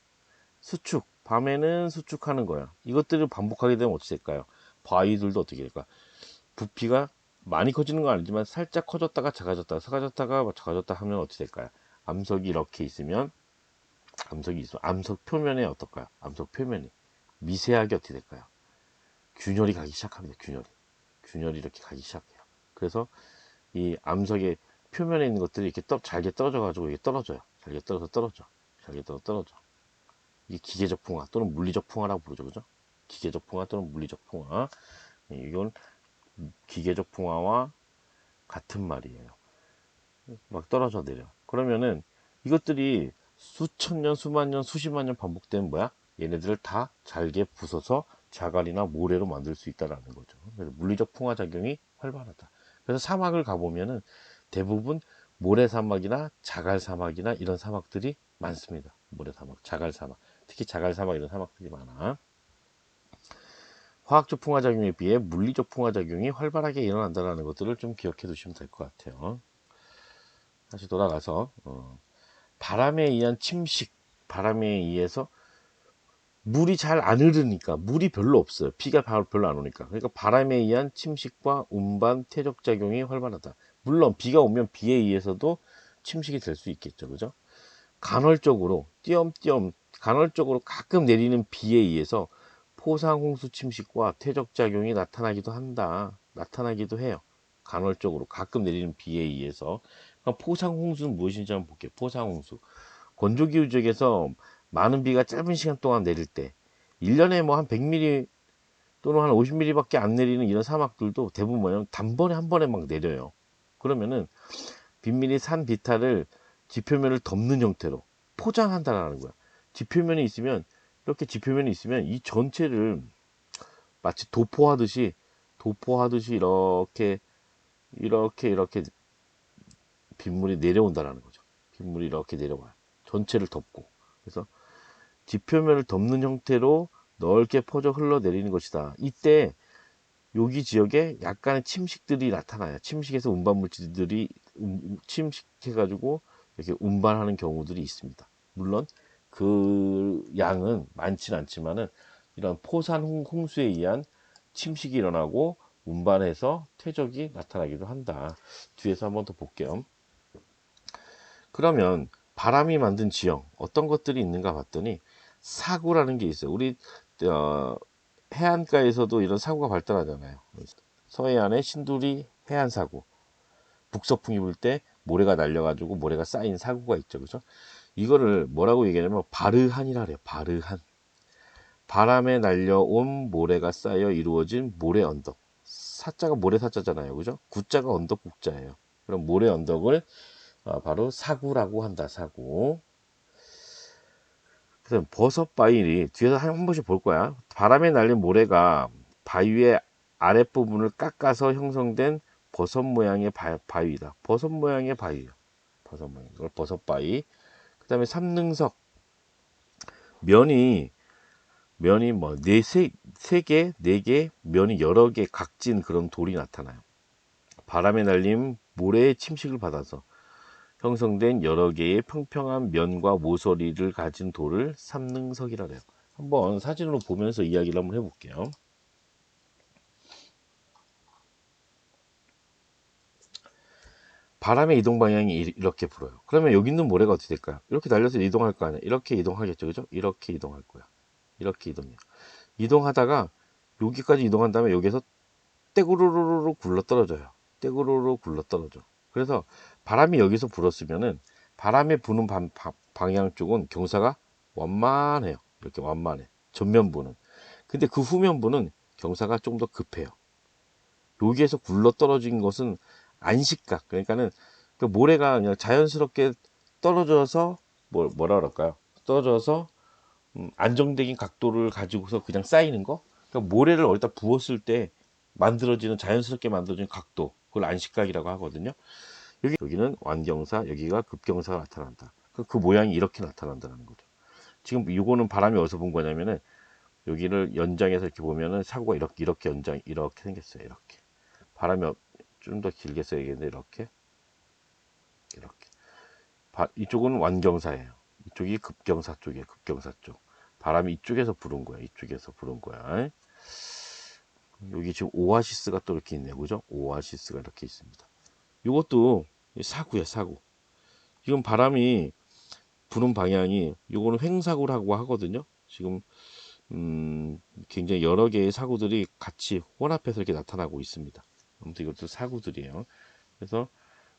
밤에는 수축하는 거야. 이것들을 반복하게 되면 어떻게 될까요? 바위들도 어떻게 될까? 부피가 많이 커지는 건 아니지만 살짝 커졌다가 작아졌다 하면 어떻게 될까요? 암석이 이렇게 있으면 암석 표면에 어떨까요? 암석 표면이 미세하게 어떻게 될까요? 균열이 가기 시작합니다. 균열이 이렇게 가기 시작해요. 그래서 이 암석의 표면에 있는 것들이 이렇게 잘게 떨어져 가지고 이게 떨어져요. 잘게 떨어져. 이게 기계적 풍화 또는 물리적 풍화라고 부르죠. 그죠? 기계적 풍화 또는 물리적 풍화. 이건 기계적 풍화와 같은 말이에요. 막 떨어져 내려. 그러면은 이것들이 수천 년, 수만 년, 수십만 년 반복되면 얘네들을 다 잘게 부숴서 자갈이나 모래로 만들 수 있다라는 거죠. 그래서 물리적 풍화 작용이 활발하다. 그래서 사막을 가보면은 대부분 모래사막이나 자갈사막이나 이런 사막들이 많습니다. 모래사막, 자갈사막. 특히 자갈사막 이런 사막들이 많아. 화학적 풍화작용에 비해 물리적 풍화작용이 활발하게 일어난다는 것들을 좀 기억해 두시면 될 것 같아요. 다시 돌아가서 바람에 의한 바람에 의해서 물이 잘 안 흐르니까, 물이 별로 없어요. 비가 별로 안 오니까. 그러니까 바람에 의한 침식과 운반 퇴적작용이 활발하다. 물론 비가 오면 비에 의해서도 침식이 될 수 있겠죠. 그죠? 간헐적으로 띄엄띄엄 간헐적으로 가끔 내리는 비에 의해서 포상홍수 침식과 퇴적작용이 나타나기도 해요. 간헐적으로 가끔 내리는 비에 의해서. 그럼 포상홍수는 무엇인지 한번 볼게요. 포상홍수. 건조기후 지역에서 많은 비가 짧은 시간 동안 내릴 때 1년에 뭐 한 100mm 또는 한 50mm 밖에 안 내리는 이런 사막들도 대부분 단번에 한 번에 막 내려요. 그러면은 빗밀이 산 비탈을 지표면을 덮는 형태로 포장한다라는 거야. 지표면이 있으면 이 전체를 마치 도포하듯이 이렇게 빗물이 내려온다라는 거죠. 빗물이 이렇게 내려와요. 전체를 덮고. 그래서 지표면을 덮는 형태로 넓게 퍼져 흘러내리는 것이다. 이때 여기 지역에 약간의 침식들이 나타나요. 침식해서 운반 물질들이 침식해가지고 이렇게 운반하는 경우들이 있습니다. 물론 그 양은 많지는 않지만은 이런 포산 홍수에 의한 침식이 일어나고 운반해서 퇴적이 나타나기도 한다. 뒤에서 한번 더 볼게요. 그러면 바람이 만든 지형 어떤 것들이 있는가 봤더니 사구라는 게 있어요. 우리 해안가에서도 이런 사구가 발달하잖아요. 서해안의 신두리 해안사구, 북서풍이 불 때 모래가 날려가지고 모래가 쌓인 사구가 있죠. 그죠? 이거를 뭐라고 얘기하냐면 바르한이라 그래요. 바르한. 바람에 날려온 모래가 쌓여 이루어진 모래 언덕. 사자가 모래 사자잖아요. 그죠? 구자가 언덕 국자예요. 그럼 모래 언덕을 바로 사구라고 한다. 사구. 그다음 버섯 바위 뒤에서 한 번씩 볼 거야. 바람에 날린 모래가 바위의 아랫부분을 깎아서 형성된 버섯 모양의 바위다. 버섯 모양의 바위요. 버섯 모양. 이걸 버섯 바위. 그다음에 삼능석. 면이 뭐 세 개, 네 개, 면이 여러 개 각진 그런 돌이 나타나요. 바람에 날린 모래의 침식을 받아서 형성된 여러 개의 평평한 면과 모서리를 가진 돌을 삼능석이라 해요. 한번 사진으로 보면서 이야기를 한번 해볼게요. 바람의 이동 방향이 이렇게 불어요. 그러면 여기 있는 모래가 어떻게 될까요? 이렇게 날려서 이동할 거 아니에요. 이렇게 이동하겠죠, 그죠? 이렇게 이동할 거야. 이렇게 이동해요. 이동하다가 여기까지 이동한 다음에 여기서 떼구르르르 굴러 떨어져요. 떼구르르 굴러 떨어져. 그래서 바람이 여기서 불었으면은 바람의 부는 방향 쪽은 경사가 완만해요. 이렇게 완만해. 전면부는. 근데 그 후면부는 경사가 좀 더 급해요. 여기에서 굴러 떨어진 것은 안식각. 그러니까는 그 모래가 그냥 자연스럽게 떨어져서 뭐라 그럴까요? 떨어져서 안정적인 각도를 가지고서 그냥 쌓이는 거. 그러니까 모래를 어디다 부었을 때 만들어지는 자연스럽게 만들어지는 각도. 그걸 안식각이라고 하거든요. 여기는 완경사, 여기가 급경사가 나타난다. 그 모양이 이렇게 나타난다는 거죠. 지금 이거는 바람이 어디서 본 거냐면은 여기를 연장해서 이렇게 보면은 사고가 이렇게 연장 이렇게 생겼어요. 이렇게 바람이 좀 더 길게 써야겠는데 이렇게 이쪽은 완경사예요. 이쪽이 급경사 쪽이에요. 급경사 쪽. 바람이 이쪽에서 부른 거야. 이쪽에서 부른 거야. 여기 지금 오아시스가 또 이렇게 있네요. 그죠? 오아시스가 이렇게 있습니다. 이것도 사구야, 사구. 지금 바람이 부는 방향이 요거는 횡사구라고 하거든요. 지금 굉장히 여러 개의 사구들이 같이 혼합해서 이렇게 나타나고 있습니다. 아무튼 이것도 사구들이에요. 그래서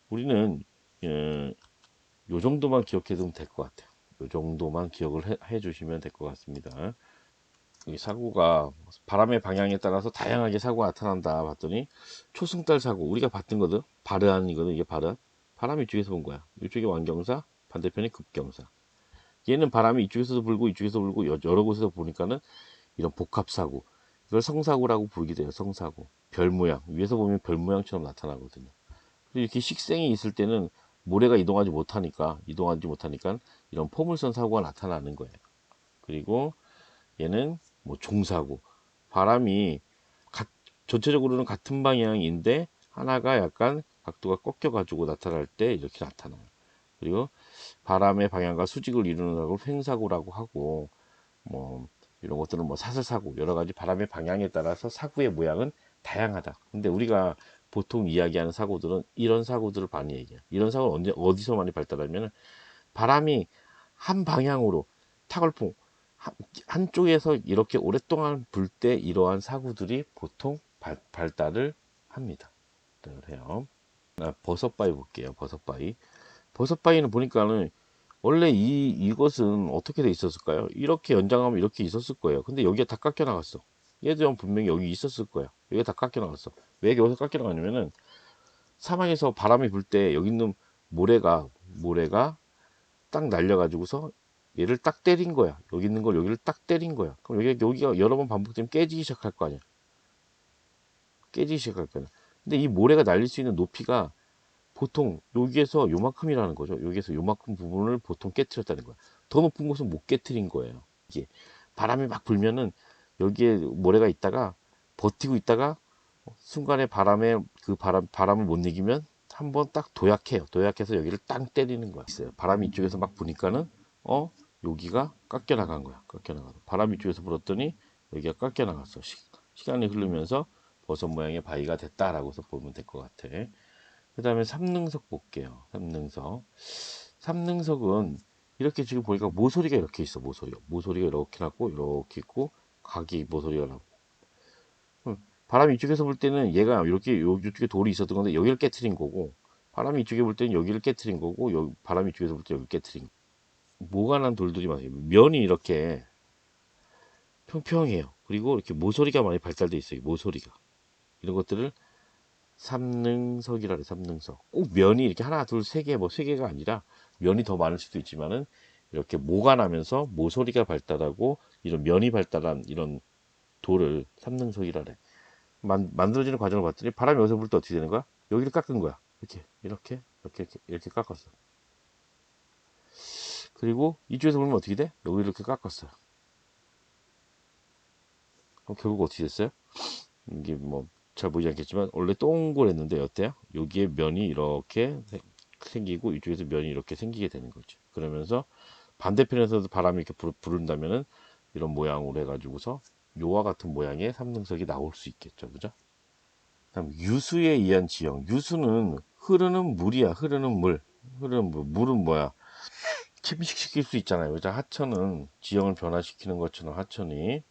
우리는 요 정도만 기억해 두면 될 것 같아요. 요 정도만 기억을 해 주시면 될 것 같습니다. 이 사고가 바람의 방향에 따라서 다양하게 사고가 나타난다 봤더니 초승달 사고 우리가 봤던 거든 바르안이거든. 이게 바람이 이쪽에서 온 거야. 이쪽이 완경사, 반대편이 급경사. 얘는 바람이 이쪽에서도 불고 이쪽에서 불고 여러 곳에서 보니까는 이런 복합사고, 이걸 성사고라고 부르기도 해요. 성사고. 별 모양, 위에서 보면 별 모양처럼 나타나거든요. 이렇게 식생이 있을 때는 모래가 이동하지 못하니까 이런 포물선 사고가 나타나는 거예요. 그리고 얘는 뭐 종사고, 바람이 전체적으로는 같은 방향인데 하나가 약간 각도가 꺾여 가지고 나타날 때 이렇게 나타나요. 그리고 바람의 방향과 수직을 이루는 걸 횡사고라고 하고, 뭐 이런 것들은 뭐 사슬사고, 여러 가지 바람의 방향에 따라서 사고의 모양은 다양하다. 근데 우리가 보통 이야기하는 사고들은 이런 사고들을 많이 얘기해요. 이런 사고는 어디서 많이 발달하면 바람이 한 방향으로 타글풍 한쪽에서 이렇게 오랫동안 불 때 이러한 사고들이 보통 발달을 합니다. 그래요. 버섯바위 볼게요. 버섯바위는 보니까는 원래 이것은 어떻게 돼 있었을까요? 이렇게 연장하면 이렇게 있었을 거예요. 근데 여기가 다 깎여 나갔어. 얘도 분명히 여기 있었을 거예요. 여기가 다 깎여 나갔어. 왜 여기서 깎여 나가냐면은 사막에서 바람이 불 때 여기 있는 모래가 딱 날려가지고서 얘를 딱 때린 거야. 여기 있는 걸 여기를 딱 때린 거야. 그럼 여기가 여러 번 반복되면 깨지기 시작할 거 아니야. 깨지기 시작할 거야. 근데 이 모래가 날릴 수 있는 높이가 보통 여기에서 요만큼이라는 거죠. 여기에서 요만큼 부분을 보통 깨트렸다는 거야. 더 높은 곳은 못 깨트린 거예요. 이게 바람이 막 불면은 여기에 모래가 있다가 버티고 있다가 순간에 바람을 못 이기면 한번 딱 도약해요. 도약해서 여기를 땅 때리는 거야. 있어요. 바람이 이쪽에서 막 부니까는 여기가 깎여 나간 거야. 깎여 나가서 바람이 이쪽에서 불었더니 여기가 깎여 나갔어. 시간이 흐르면서 버섯 모양의 바위가 됐다라고서 보면 될 것 같아. 그 다음에 삼능석 볼게요. 삼능석은 이렇게 지금 보니까 모서리가 이렇게 있어. 모서리가 이렇게 났고 이렇게 있고 각이 모서리가 나고, 바람이 이쪽에서 불 때는 얘가 이렇게 이쪽에 돌이 있었던 건데 여기를 깨트린 거고, 바람이 이쪽에 불 때는 여기를 깨트린 거고, 바람이 이쪽에서 불 때 여기 깨트린 거. 모가 난 돌들이 많아요. 면이 이렇게 평평해요. 그리고 이렇게 모서리가 많이 발달돼 있어요. 모서리가 이런 것들을 삼능석이라 그래. 삼능석. 꼭 면이 이렇게 하나, 둘, 세 개, 뭐 세 개가 아니라 면이 더 많을 수도 있지만은 이렇게 모가 나면서 모서리가 발달하고 이런 면이 발달한 이런 돌을 삼능석이라 그래. 만들어지는 과정을 봤더니 바람이 여기서 불 때 어떻게 되는 거야? 여기를 깎은 거야. 이렇게 깎았어. 그리고 이쪽에서 보면 어떻게 돼? 여기를 이렇게 깎았어요. 그럼 결국 어떻게 됐어요? 이게 뭐 잘 보이지 않겠지만 원래 동그랬는데 어때요? 여기에 면이 이렇게 생기고 이쪽에서 면이 이렇게 생기게 되는 거죠. 그러면서 반대편에서도 바람이 이렇게 부른다면은 이런 모양으로 해가지고서 요와 같은 모양의 삼등석이 나올 수 있겠죠. 그죠? 다음 유수에 의한 지형. 유수는 흐르는 물이야. 흐르는 물. 흐르는 물. 물은 뭐야? 침식시킬 수 있잖아요. 그죠? 하천은 지형을 변화시키는 것처럼 하천이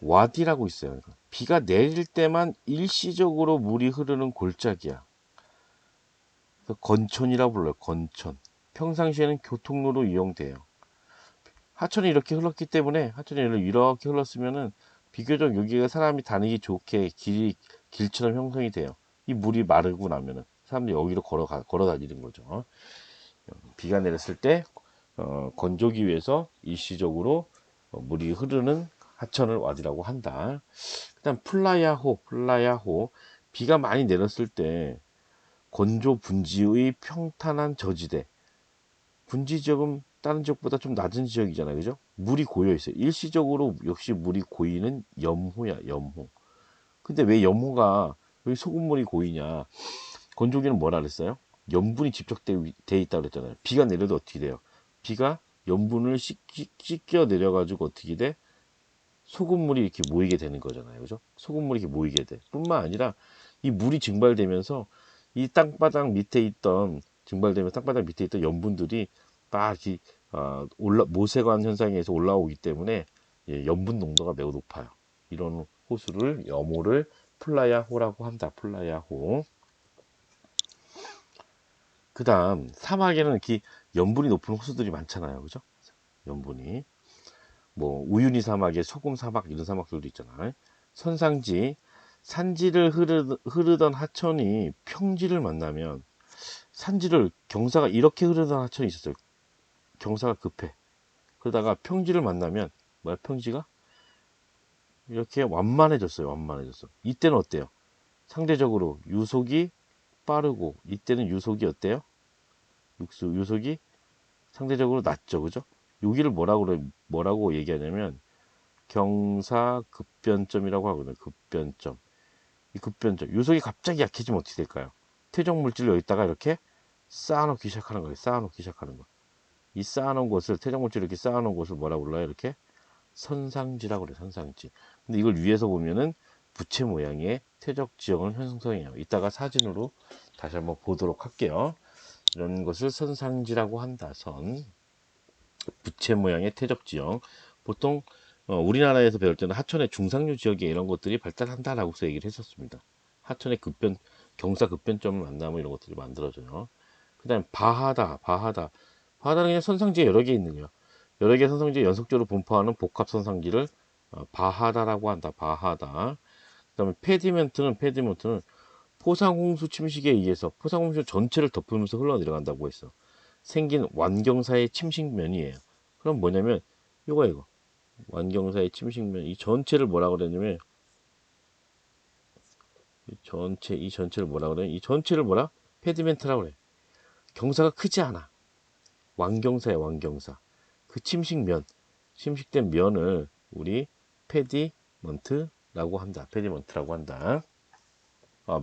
와디라고 있어요. 비가 내릴 때만 일시적으로 물이 흐르는 골짜기야. 그래서 건천이라고 불러요. 건천. 평상시에는 교통로로 이용돼요. 하천이 이렇게 흘렀기 때문에 하천이 이렇게 흘렀으면은 비교적 여기가 사람이 다니기 좋게 길처럼 형성이 돼요. 이 물이 마르고 나면은 사람들이 여기로 걸어 다니는 거죠. 비가 내렸을 때 건조기 위해서 일시적으로 물이 흐르는 하천을 와디라고 한다. 그다음 플라야호. 비가 많이 내렸을 때 건조 분지의 평탄한 저지대. 분지 지역은 다른 지역보다 좀 낮은 지역이잖아요. 그죠? 물이 고여 있어요. 일시적으로 역시 물이 고이는 염호야, 염호. 근데 왜 염호가 왜 소금물이 고이냐? 건조기는 뭐라 그랬어요? 염분이 집적돼 있다고 그랬잖아요. 비가 내려도 어떻게 돼요? 비가 염분을 씻겨 내려가지고 어떻게 돼? 소금물이 이렇게 모이게 되는 거잖아요. 그죠? 소금물이 이렇게 모이게 돼. 뿐만 아니라 이 물이 증발되면서 이 땅바닥 밑에 있던 증발되면서 땅바닥 밑에 있던 염분들이 막 이렇게 모세관 현상에서 올라오기 때문에 염분 농도가 매우 높아요. 이런 호수를 염호를 플라야호라고 한다. 플라야호. 그 다음 사막에는 이렇게 염분이 높은 호수들이 많잖아요. 그죠? 염분이 뭐 우유니 사막에 소금 사막 이런 사막들도 있잖아요. 선상지 산지를 흐르던 하천이 평지를 만나면 산지를 경사가 이렇게 흐르던 하천이 있었어요. 경사가 급해. 그러다가 평지를 만나면 뭐야 평지가 이렇게 완만해졌어요. 완만해졌어. 이때는 어때요? 상대적으로 유속이 빠르고 이때는 유속이 어때요? 유속이 상대적으로 낮죠. 그죠? 여기를 뭐라고 얘기하냐면 경사급변점이라고 하거든요. 급변점. 이 급변점. 유속이 갑자기 약해지면 어떻게 될까요? 퇴적 물질을 여기다가 이렇게 쌓아놓기 시작하는 거예요. 쌓아놓기 시작하는 거. 이 쌓아놓은 곳을 퇴적 물질을 이렇게 쌓아놓은 곳을 뭐라고 불러요? 이렇게 선상지라고 그래요. 선상지. 근데 이걸 위에서 보면은 부채 모양의 퇴적 지형을 형성해요. 이따가 사진으로 다시 한번 보도록 할게요. 이런 것을 선상지라고 한다. 부채 모양의 퇴적 지형. 보통 우리나라에서 배울 때는 하천의 중상류 지역에 이런 것들이 발달한다라고서 얘기를 했었습니다. 하천의 경사 급변점을 만나면 이런 것들이 만들어져요. 그 다음에 바하다는 그냥 선상지에 여러 개 있는 거예요. 여러 개의 선상지에 연속적으로 분포하는 복합 선상지를 바하다라고 한다. 바하다. 그 다음에 페디먼트는 포상홍수 침식에 의해서 포상홍수 전체를 덮으면서 흘러내려간다고 했어. 생긴 완경사의 침식면이에요. 그럼 뭐냐면 이거 완경사의 침식면 이 전체를 뭐라 그랬냐면 이 전체를 뭐라 그래? 이 전체를 뭐라? 페디멘트라고 그래. 경사가 크지 않아. 완경사야 완경사. 그 침식된 면을 우리 페디먼트라고 한다. 페디먼트라고 한다.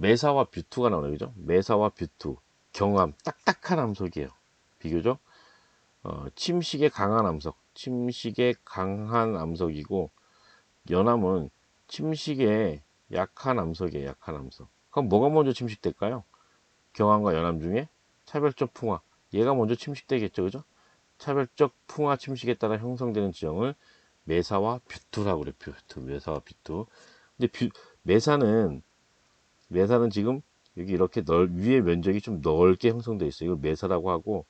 메사와 뷰투가 나오네 그죠? 메사와 뷰투 경암 딱딱한 암석이에요. 비교적 침식에 강한 암석이고 연암은 침식에 약한 암석이에요. 약한 암석. 그럼 뭐가 먼저 침식될까요? 경암과 연암 중에 차별적 풍화. 얘가 먼저 침식되겠죠. 그죠? 차별적 풍화 침식에 따라 형성되는 지형을 메사와 뷰투라고 그래. 메사와 뷰투. 근데 메사는 지금 여기 이렇게 위에 면적이 좀 넓게 형성되어 있어요. 이걸 메사라고 하고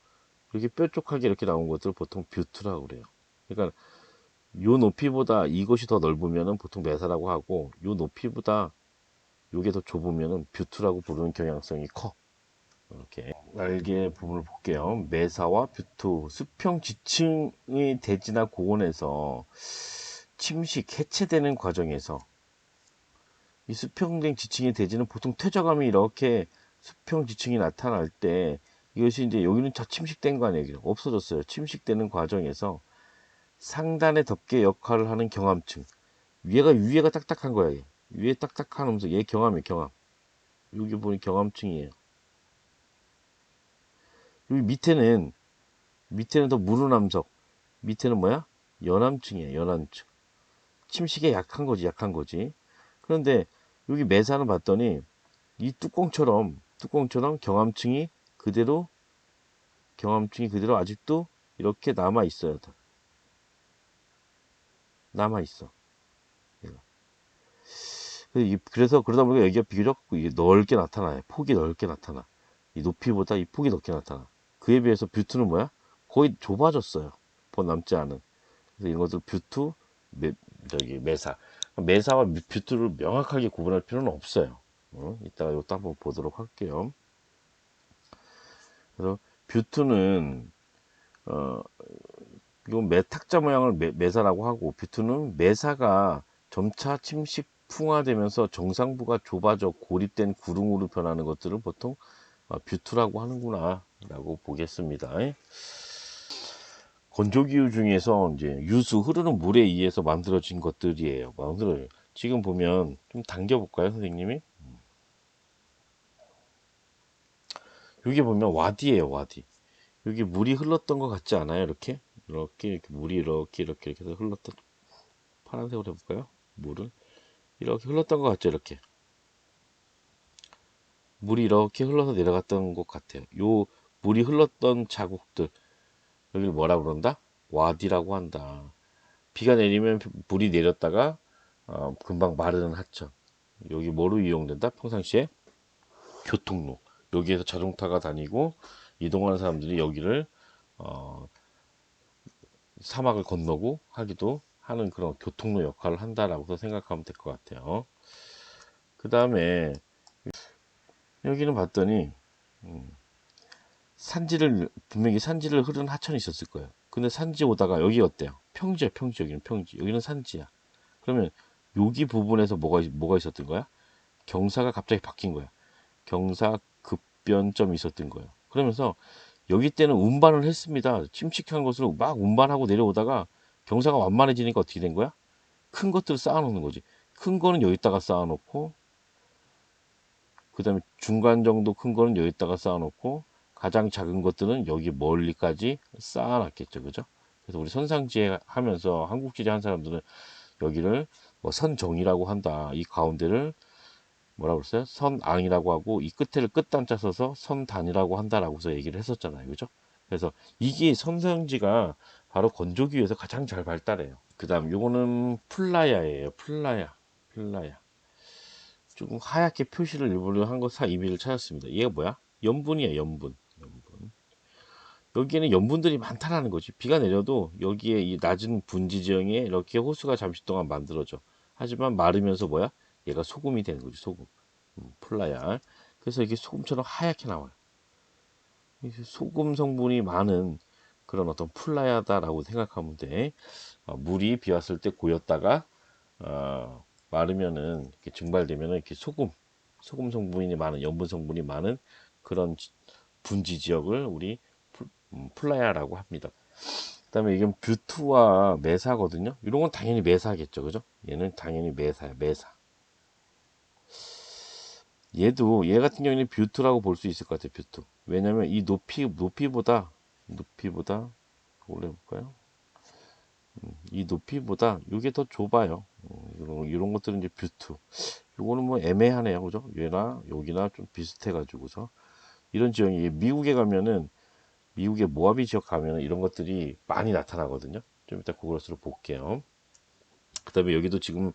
이렇게 뾰족하게 이렇게 나온 것들을 보통 뷰트라고 그래요. 그러니까 요 높이보다 이것이 더 넓으면은 보통 메사라고 하고 요 높이보다 요게 더 좁으면은 뷰트라고 부르는 경향성이 커. 이렇게 날개 부분을 볼게요. 매사와 뷰트, 수평 지층의 대지나 고온에서 침식, 해체되는 과정에서 이 수평된 지층의 대지는 보통 퇴적감이 이렇게 수평 지층이 나타날 때 이것이 이제 여기는 다 침식된 거 아니에요. 없어졌어요. 침식되는 과정에서 상단의 덮개 역할을 하는 경함층. 위에가 딱딱한 거야. 얘. 위에 딱딱한 하면서 얘 경함이에요. 경함. 여기 보니 경함층이에요. 여기 밑에는 더 무르남석. 밑에는 뭐야? 연함층이에요. 연함층. 침식에 약한 거지. 약한 거지. 그런데 여기 매사는 봤더니 이 뚜껑처럼 경함층이 그대로 아직도 이렇게 남아 있어요. 남아 있어. 그래서 그러다 보니까 여기가 비교적 이게 넓게 나타나요. 폭이 넓게 나타나. 이 높이보다 이 폭이 넓게 나타나. 그에 비해서 뷰트는 뭐야? 거의 좁아졌어요. 본 남지 않은. 그래서 이런 것들 뷰트, 매사. 매사와 뷰트를 명확하게 구분할 필요는 없어요. 이따가 이것도 한번 보도록 할게요. 그래서 뷰트는 이건 탁자 모양을 매사라고 하고, 뷰트는 매사가 점차 침식 풍화되면서 정상부가 좁아져 고립된 구름으로 변하는 것들을 보통 뷰트라고 하는구나 라고 보겠습니다. 건조기유 중에서 이제 유수 흐르는 물에 의해서 만들어진 것들이에요. 지금 보면 좀 당겨 볼까요, 선생님이? 여기 보면 와디예요, 와디. 여기 물이 흘렀던 것 같지 않아요? 이렇게 물이 이렇게 해서 흘렀던, 파란색으로 해볼까요? 물을 이렇게 흘렀던 것 같죠? 이렇게 물이 이렇게 흘러서 내려갔던 것 같아요. 요 물이 흘렀던 자국들, 여기를 뭐라 그런다? 와디라고 한다. 비가 내리면 물이 내렸다가 금방 마르는 하천. 여기 뭐로 이용된다? 평상시에 교통로. 여기에서 자동차가 다니고 이동하는 사람들이 여기를 어, 사막을 건너고 하기도 하는 그런 교통로 역할을 한다라고 생각하면 될 것 같아요. 그 다음에 여기는 봤더니 분명히 산지를 흐르는 하천이 있었을 거예요. 근데 산지 오다가 여기 어때요? 평지야, 평지. 여기는 평지. 여기는 산지야. 그러면 여기 부분에서 뭐가 있었던 거야? 경사가 갑자기 바뀐 거야. 경사 급변점이 있었던 거예요. 그러면서 여기 때는 운반을 했습니다. 침식한 것을 막 운반하고 내려오다가 경사가 완만해지니까 어떻게 된 거야? 큰 것들을 쌓아놓는 거지. 큰 거는 여기다가 쌓아놓고, 그 다음에 중간 정도 큰 거는 여기다가 쌓아놓고, 가장 작은 것들은 여기 멀리까지 쌓아놨겠죠. 그죠? 그래서 우리 선상지혜 하면서 한국지리 한 사람들은 여기를 뭐 선정이라고 한다. 이 가운데를 뭐라고 그랬어요? 선앙이라고 하고, 이 끝에를 끝단자 써서 선단이라고 한다라고서 얘기를 했었잖아요. 그죠? 그래서 이게 선상지가 바로 건조기에서 가장 잘 발달해요. 그 다음 요거는 플라야예요. 플라야. 조금 하얗게 표시를 일부러 한 거 의미를 찾았습니다. 얘가 뭐야? 염분이에요. 염분. 여기에는 염분들이 많다라는 거지. 비가 내려도 여기에 이 낮은 분지 지형에 이렇게 호수가 잠시 동안 만들어져. 하지만 마르면서 뭐야? 얘가 소금이 되는 거지. 소금. 플라야. 그래서 이게 소금처럼 하얗게 나와요. 소금 성분이 많은 그런 어떤 플라야다라고 생각하면 돼. 물이 비 왔을 때 고였다가 마르면은 이렇게 증발되면은 이렇게 소금 성분이 많은, 염분 성분이 많은 그런 분지 지역을 우리 플라야라고 합니다. 그다음에 이건 뷰트와 메사거든요. 이런 건 당연히 메사겠죠, 그죠? 얘는 당연히 메사야, 메사. 얘 같은 경우는 뷰트라고 볼 수 있을 것 같아요, 뷰트. 왜냐면 이 높이보다 이걸로 해볼까요? 이 높이보다 이게 더 좁아요. 이런 것들은 이제 뷰트. 요거는 뭐 애매하네요, 그죠? 얘나 여기나 좀 비슷해가지고서 이런 지형이 미국에 가면은, 미국의 모하비 지역 가면은 이런 것들이 많이 나타나거든요. 좀 이따 그것으로 볼게요. 그다음에 여기도 지금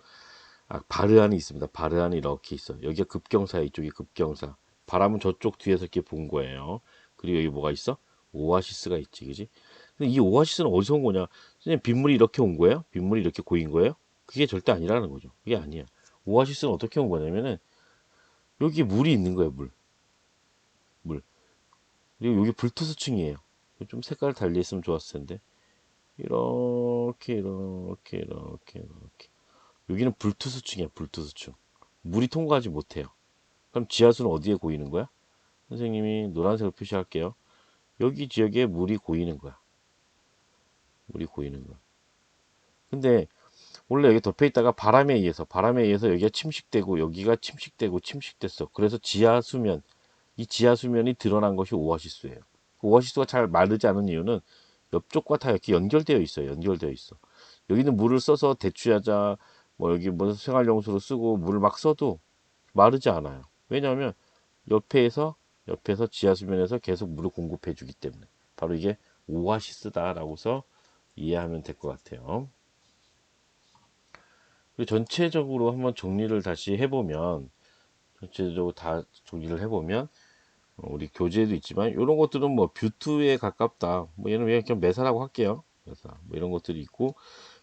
바르안이 있습니다. 바르안이 이렇게 있어요. 여기가 급경사, 이쪽이 급경사. 바람은 저쪽 뒤에서 이렇게 본 거예요. 그리고 여기 뭐가 있어? 오아시스가 있지, 그지? 근데 이 오아시스는 어디서 온 거냐? 선생님, 빗물이 이렇게 온 거예요? 빗물이 이렇게 고인 거예요? 그게 절대 아니라는 거죠. 그게 아니야. 오아시스는 어떻게 온 거냐면은 여기 물이 있는 거예요. 물. 그리고 여기 불투수층이에요. 좀 색깔 달리 있으면 좋았을 텐데. 이렇게. 여기는 불투수층이야, 불투수층. 물이 통과하지 못해요. 그럼 지하수는 어디에 고이는 거야? 선생님이 노란색으로 표시할게요. 여기 지역에 물이 고이는 거야. 물이 고이는 거야. 근데 원래 여기 덮여 있다가 바람에 의해서 여기가 침식되고 여기가 침식됐어. 그래서 이 지하수면이 드러난 것이 오아시스예요. 오아시스가 잘 마르지 않은 이유는 옆쪽과 다 이렇게 연결되어 있어요. 연결되어 있어. 여기는 물을 써서 대추야자, 뭐 여기 뭐 생활용수로 쓰고 물을 막 써도 마르지 않아요. 왜냐하면 옆에서 지하수면에서 계속 물을 공급해 주기 때문에. 바로 이게 오아시스다라고서 이해하면 될 것 같아요. 그리고 전체적으로 한번 정리를 다시 해보면, 전체적으로 다 정리를 해보면, 우리 교재에도 있지만 이런 것들은 뭐 뷰트에 가깝다. 뭐 얘는 그냥 매사라고 할게요. 매사. 뭐 이런 것들이 있고,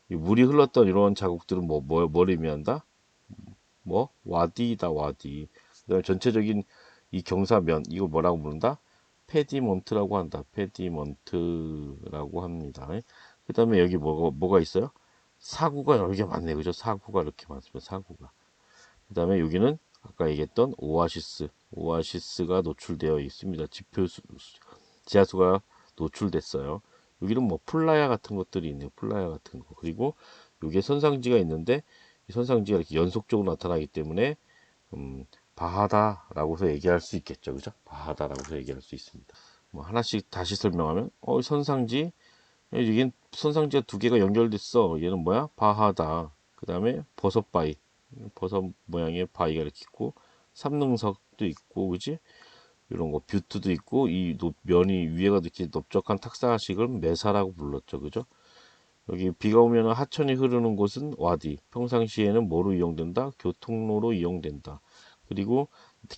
이 물이 흘렀던 이런 자국들은 뭘 의미한다? 뭐 와디다, 와디. 그다음에 전체적인 이 경사면 이거 뭐라고 부른다? 페디먼트라고 한다. 페디먼트라고 합니다. 그다음에 여기 뭐가 있어요? 사구가 여러 개 많네, 그죠? 사구가 이렇게 많습니다. 사구가. 그다음에 여기는 아까 얘기했던 오아시스가 노출되어 있습니다. 지하수가 노출됐어요. 여기는 뭐 플라야 같은 것들이 있네요. 플라야 같은 거. 그리고 여기에 선상지가 있는데 이 선상지가 이렇게 연속적으로 나타나기 때문에 음, 바하다라고서 얘기할 수 있겠죠. 그죠? 바하다라고서 얘기할 수 있습니다. 뭐 하나씩 다시 설명하면 선상지, 여긴 선상지가 두 개가 연결됐어. 얘는 뭐야? 바하다. 그 다음에 버섯바위, 버섯 모양의 바위가 이렇게 있고, 삼능석도 있고, 그지? 이런 거 뷰트도 있고, 면이 위에가 이렇게 넓적한 탁사식을 메사라고 불렀죠. 그죠? 여기 비가 오면 하천이 흐르는 곳은 와디. 평상시에는 뭐로 이용된다? 교통로로 이용된다. 그리고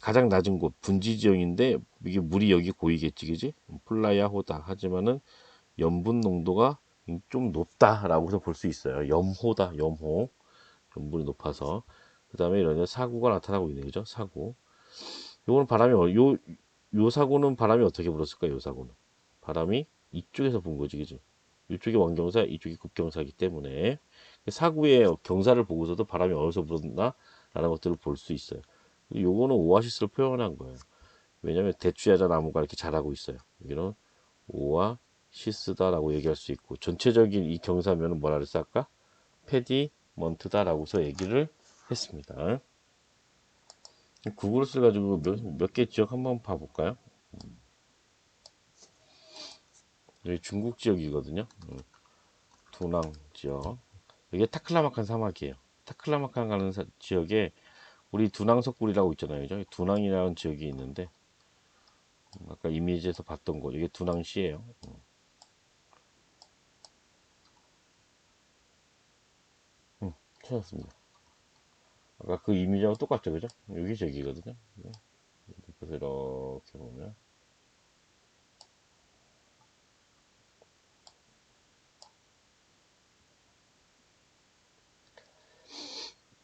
가장 낮은 곳, 분지 지형인데 이게 물이 여기 고이겠지, 그지? 플라야 호다. 하지만은 염분 농도가 좀 높다라고서 볼 수 있어요. 염호다, 염호. 염분이 높아서. 그 다음에 이런 사고가 나타나고 있네요, 그죠? 사고. 요거는 요 사고는 바람이 어떻게 불었을까요? 요 사고는 바람이 이쪽에서 분 거지, 그지? 이쪽이 원경사, 이쪽이 급경사이기 때문에 사구의 경사를 보고서도 바람이 어디서 불었나 라는 것들을 볼 수 있어요. 요거는 오아시스를 표현한 거예요. 왜냐하면 대추야자 나무가 이렇게 자라고 있어요. 여기는 오아시스다라고 얘기할 수 있고, 전체적인 이 경사면은 뭐라 그랬어 아까? 페디먼트다라고서 얘기를 했습니다. 구글을 써가지고 몇 개 지역 한번 봐볼까요? 여기 중국 지역이거든요. 두낭 지역. 이게 타클라마칸 사막이에요. 타클라마칸 가는 지역에 우리 두낭석굴이라고 있잖아요. 그죠? 두낭이라는 지역이 있는데, 아까 이미지에서 봤던 곳, 이게 두낭시예요. 찾았습니다. 아까 그 이미지하고 똑같죠, 그죠? 여기 저기거든요. 그래서 이렇게 보면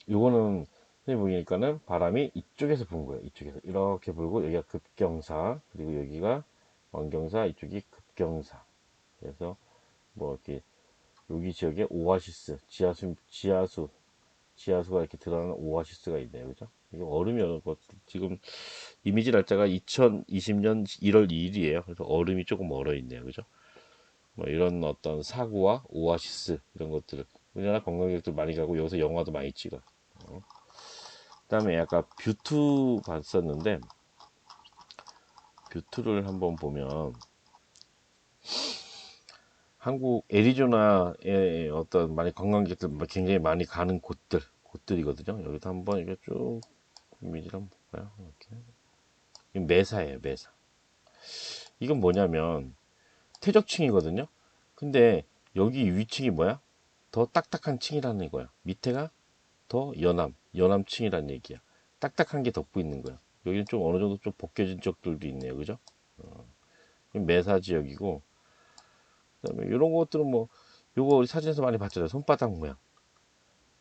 요거는 선생님 보니까는 바람이 이쪽에서 분 거예요. 이쪽에서 이렇게 불고 여기가 급경사, 그리고 여기가 원경사, 이쪽이 급경사. 그래서 뭐 이렇게 여기 지역에 오아시스, 지하수가 이렇게 드러나는 오아시스가 있네요. 그죠? 이게 얼음이 지금 이미지 날짜가 2020년 1월 2일이에요. 그래서 얼음이 조금 얼어 있네요. 그죠? 뭐 이런 어떤 사고와 오아시스 이런 것들을 우리나라 관광객들 많이 가고 여기서 영화도 많이 찍어. 그다음에 아까 뷰트 봤었는데 뷰트를 한번 보면 한국 애리조나에 어떤 많이 관광객들 굉장히 많이 가는 곳들이거든요. 여기도 한번 이게 쭉 이미지를 한번 볼까요? 이렇게. 이건 메사예요, 메사. 이건 뭐냐면 퇴적층이거든요. 근데 여기 위층이 뭐야? 더 딱딱한 층이라는 거야. 밑에가 더 연암층이라는 얘기야. 딱딱한 게 덮고 있는 거야. 여기는 좀 어느 정도 좀 벗겨진 쪽들도 있네요, 그죠? 메사 지역이고, 그다음에 이런 것들은 뭐 요거 우리 사진에서 많이 봤잖아요. 손바닥 모양.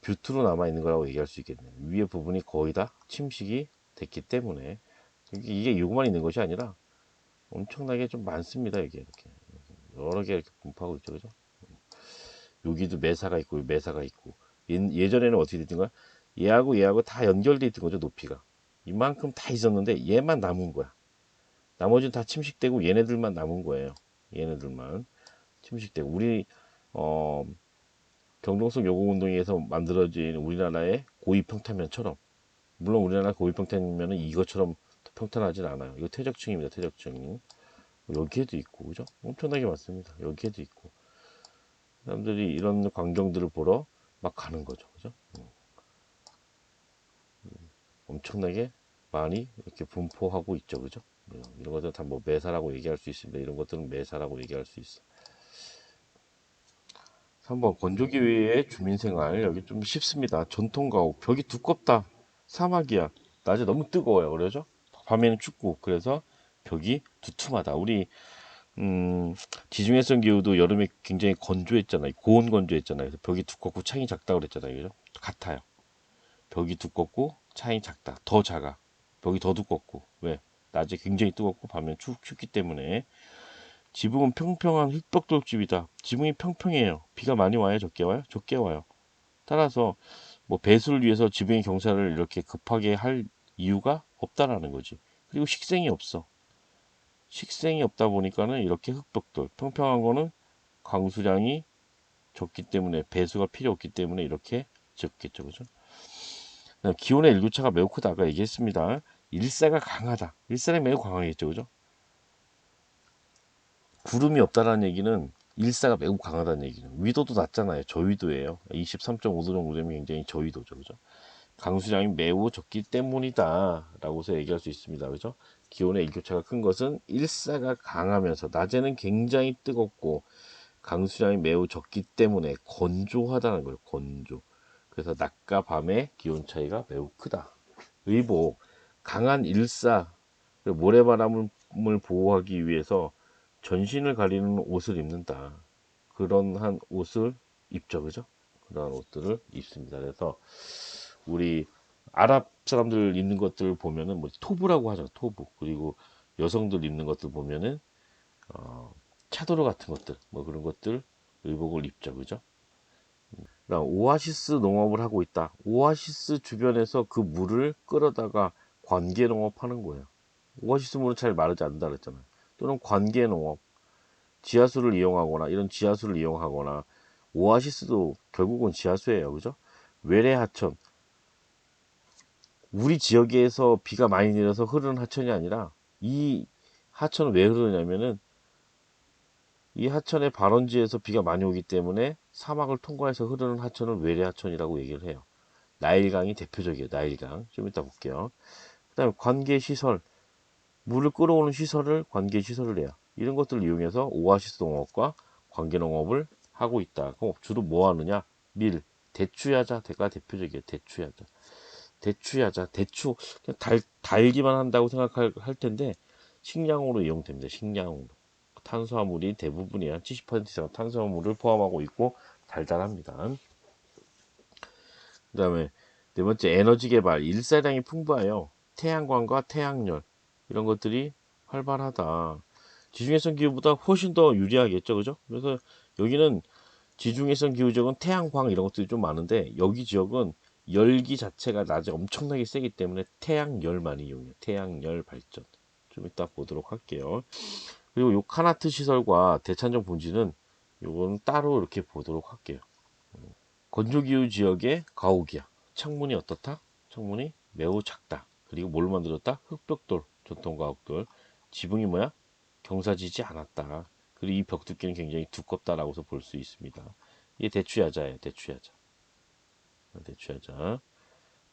뷰트로 남아 있는 거라고 얘기할 수 있겠네요. 위에 부분이 거의 다 침식이 됐기 때문에 이게 요거만 있는 것이 아니라 엄청나게 좀 많습니다. 이게 이렇게 여러 개 이렇게 분포하고 있죠, 그죠? 여기도 매사가 있고 매사가 있고 예전에는 어떻게 됐던 거야? 얘하고 다 연결돼 있던 거죠, 높이가. 이만큼 다 있었는데 얘만 남은 거야. 나머지는 다 침식되고 얘네들만 남은 거예요. 얘네들만 침식되고 우리 어, 경동성 요공운동에서 만들어진 우리나라의 고위평탄면처럼, 물론 우리나라 고위평탄면은 이것처럼 평탄하진 않아요. 이거 퇴적층입니다. 퇴적층. 여기에도 있고, 그죠? 엄청나게 많습니다. 여기에도 있고. 사람들이 이런 광경들을 보러 막 가는 거죠. 그죠? 엄청나게 많이 이렇게 분포하고 있죠. 그죠? 이런 것들은 다 뭐 매사라고 얘기할 수 있습니다. 이런 것들은 매사라고 얘기할 수 있어. 3번 건조기외의 주민생활. 여기 좀 쉽습니다. 전통가옥. 벽이 두껍다. 사막이야. 낮에 너무 뜨거워요. 그러죠? 밤에는 춥고. 그래서 벽이 두툼하다. 우리 지중해성 기후도 여름에 굉장히 건조했잖아요. 고온 건조했잖아요. 그래서 벽이 두껍고 창이 작다 그랬잖아요. 그죠? 같아요. 벽이 두껍고 창이 작다. 더 작아. 벽이 더 두껍고. 왜? 낮에 굉장히 뜨겁고 밤에 춥기 때문에. 지붕은 평평한 흙벽돌집이다. 지붕이 평평해요. 비가 많이 와요? 적게 와요? 적게 와요. 따라서 뭐 배수를 위해서 지붕의 경사를 이렇게 급하게 할 이유가 없다라는 거지. 그리고 식생이 없어. 식생이 없다 보니까는 이렇게 흙벽돌, 평평한 거는 강수량이 적기 때문에, 배수가 필요 없기 때문에 이렇게 적겠죠. 그죠? 기온의 일교차가 매우 크다. 아까 얘기했습니다. 일사가 강하다. 일사는 매우 강하겠죠. 그죠? 구름이 없다라는 얘기는 일사가 매우 강하다는 얘기죠. 위도도 낮잖아요. 저위도예요. 23.5도 정도 되면 굉장히 저위도죠. 그죠? 강수량이 매우 적기 때문이다 라고서 얘기할 수 있습니다. 그죠? 기온의 일교차가 큰 것은 일사가 강하면서 낮에는 굉장히 뜨겁고 강수량이 매우 적기 때문에 건조하다는 거예요. 건조. 그래서 낮과 밤의 기온 차이가 매우 크다. 의복. 강한 일사, 모래바람을 보호하기 위해서 전신을 가리는 옷을 입는다. 그런 한 옷을 입죠. 그죠? 그런 옷들을 입습니다. 그래서 우리 아랍 사람들 입는 것들 보면은 뭐 토브라고 하죠. 토브. 그리고 여성들 입는 것들 보면은 차도르 같은 것들, 뭐 그런 것들 의복을 입죠. 그죠? 그다음 오아시스 농업을 하고 있다. 오아시스 주변에서 그 물을 끌어다가 관계 농업하는 거예요. 오아시스 물은 잘 마르지 않는다 그랬잖아요. 또는 관계 농업, 지하수를 이용하거나 이런 지하수를 이용하거나, 오아시스도 결국은 지하수예요. 그죠? 외래 하천, 우리 지역에서 비가 많이 내려서 흐르는 하천이 아니라, 이 하천은 왜 흐르냐면은 이 하천의 발원지에서 비가 많이 오기 때문에 사막을 통과해서 흐르는 하천을 외래 하천이라고 얘기를 해요. 나일강이 대표적이에요. 나일강. 좀 이따 볼게요. 그 다음에 관계시설, 물을 끌어오는 시설을 관계시설을 해요. 이런 것들을 이용해서 오아시스 농업과 관계농업을 하고 있다. 그럼 주로 뭐 하느냐? 밀, 대추야자가 대표적이에요. 대추야자. 대추야자, 대추, 그냥 달기만 한다고 생각할 텐데, 식량으로 이용됩니다. 식량으로. 탄수화물이 대부분이 한 70% 이상 탄수화물을 포함하고 있고, 달달합니다. 그 다음에 네 번째, 에너지 개발. 일사량이 풍부하여 태양광과 태양열, 이런 것들이 활발하다. 지중해성 기후보다 훨씬 더 유리하겠죠. 그죠? 그래서 여기는 지중해성 기후 지역은 태양광 이런 것들이 좀 많은데, 여기 지역은 열기 자체가 낮에 엄청나게 세기 때문에 태양열 많이 이용해요. 태양열 발전. 좀 이따 보도록 할게요. 그리고 요 카나트 시설과 대찬정 본지는 요거는 따로 이렇게 보도록 할게요. 건조기후 지역의 가옥이야. 창문이 어떻다? 창문이 매우 작다. 그리고 뭘 만들었다? 흑벽돌, 전통가옥돌. 지붕이 뭐야? 경사지지 않았다. 그리고 이 벽 두께는 굉장히 두껍다라고서 볼 수 있습니다. 이게 대추야자예요. 대추야자. 대추야자.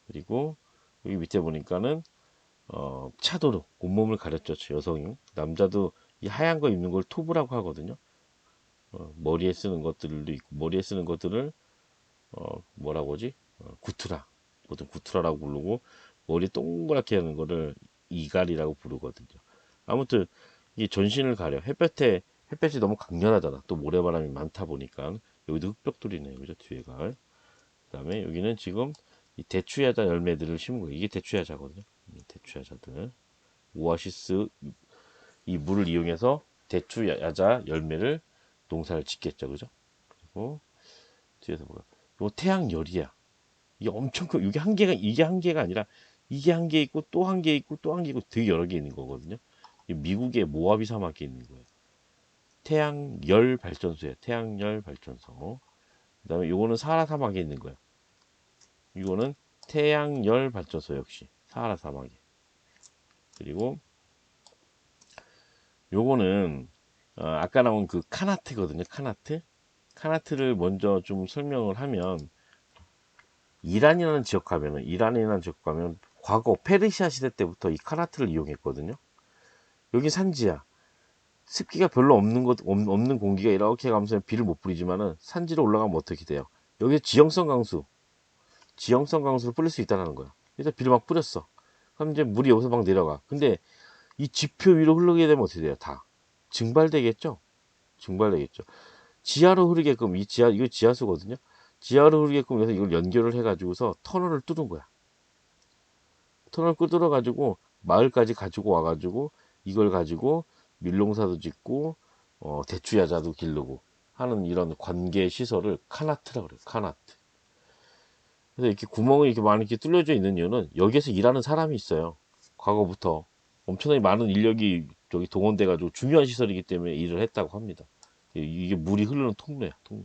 그리고 여기 밑에 보니까는 차도로 온몸을 가렸죠. 여성이. 남자도 이 하얀 거 입는 걸 토브라고 하거든요. 머리에 쓰는 것들도 있고, 머리에 쓰는 것들을 뭐라고 하지? 구투라. 보통 구투라라고 부르고, 머리 동그랗게 하는 거를 이갈이라고 부르거든요. 아무튼 이 전신을 가려. 햇볕이 너무 강렬하잖아. 또 모래바람이 많다 보니까 여기도 흑벽돌이네요. 그죠? 뒤에가. 그다음에 여기는 지금 이 대추야자 열매들을 심은 거예요. 이게 대추야자거든요. 대추야자들. 오아시스, 이 물을 이용해서 대추야자 열매를 농사를 짓겠죠, 그죠? 그리고 뒤에서 뭐야? 요 태양열이야. 이게 엄청 큰, 이게 한 개가 아니라 이게 한 개 있고 또 한 개 있고 또 한 개 있고 되게 여러 개 있는 거거든요. 미국의 모하비 사막에 있는 거예요. 태양열 발전소예요. 태양열 발전소. 그다음에 요거는 사하라 사막에 있는 거예요. 이거는 태양열 발전소 역시 사하라 사막에. 그리고 요거는 아까 나온 그 카나트거든요. 카나트를 먼저 좀 설명을 하면 이란이라는 지역 가면 과거 페르시아 시대 때부터 이 카나트를 이용했거든요. 여기 산지야. 습기가 별로 없는 공기가 이렇게 가면서 비를 못 뿌리지만은 산지로 올라가면 어떻게 돼요? 여기 지형성 강수를 뿌릴 수 있다는 거야. 그래서 비를 막 뿌렸어. 그럼 이제 물이 여기서 막 내려가. 근데 이 지표 위로 흐르게 되면 어떻게 돼요? 다 증발되겠죠? 증발되겠죠. 지하로 흐르게끔 이거 지하수거든요. 지하로 흐르게끔 해서 이걸 연결을 해가지고서 터널을 뚫은 거야. 터널 뚫어 가지고 마을까지 가지고 와가지고 이걸 가지고 밀농사도 짓고 대추야자도 기르고 하는 이런 관계 시설을 카나트라고 그래요. 카나트. 그래서 이렇게 구멍이 이렇게 많이 이렇게 뚫려져 있는 이유는 여기에서 일하는 사람이 있어요. 과거부터 엄청나게 많은 인력이 저기 동원돼 가지고 중요한 시설이기 때문에 일을 했다고 합니다. 이게 물이 흐르는 통로야, 통로.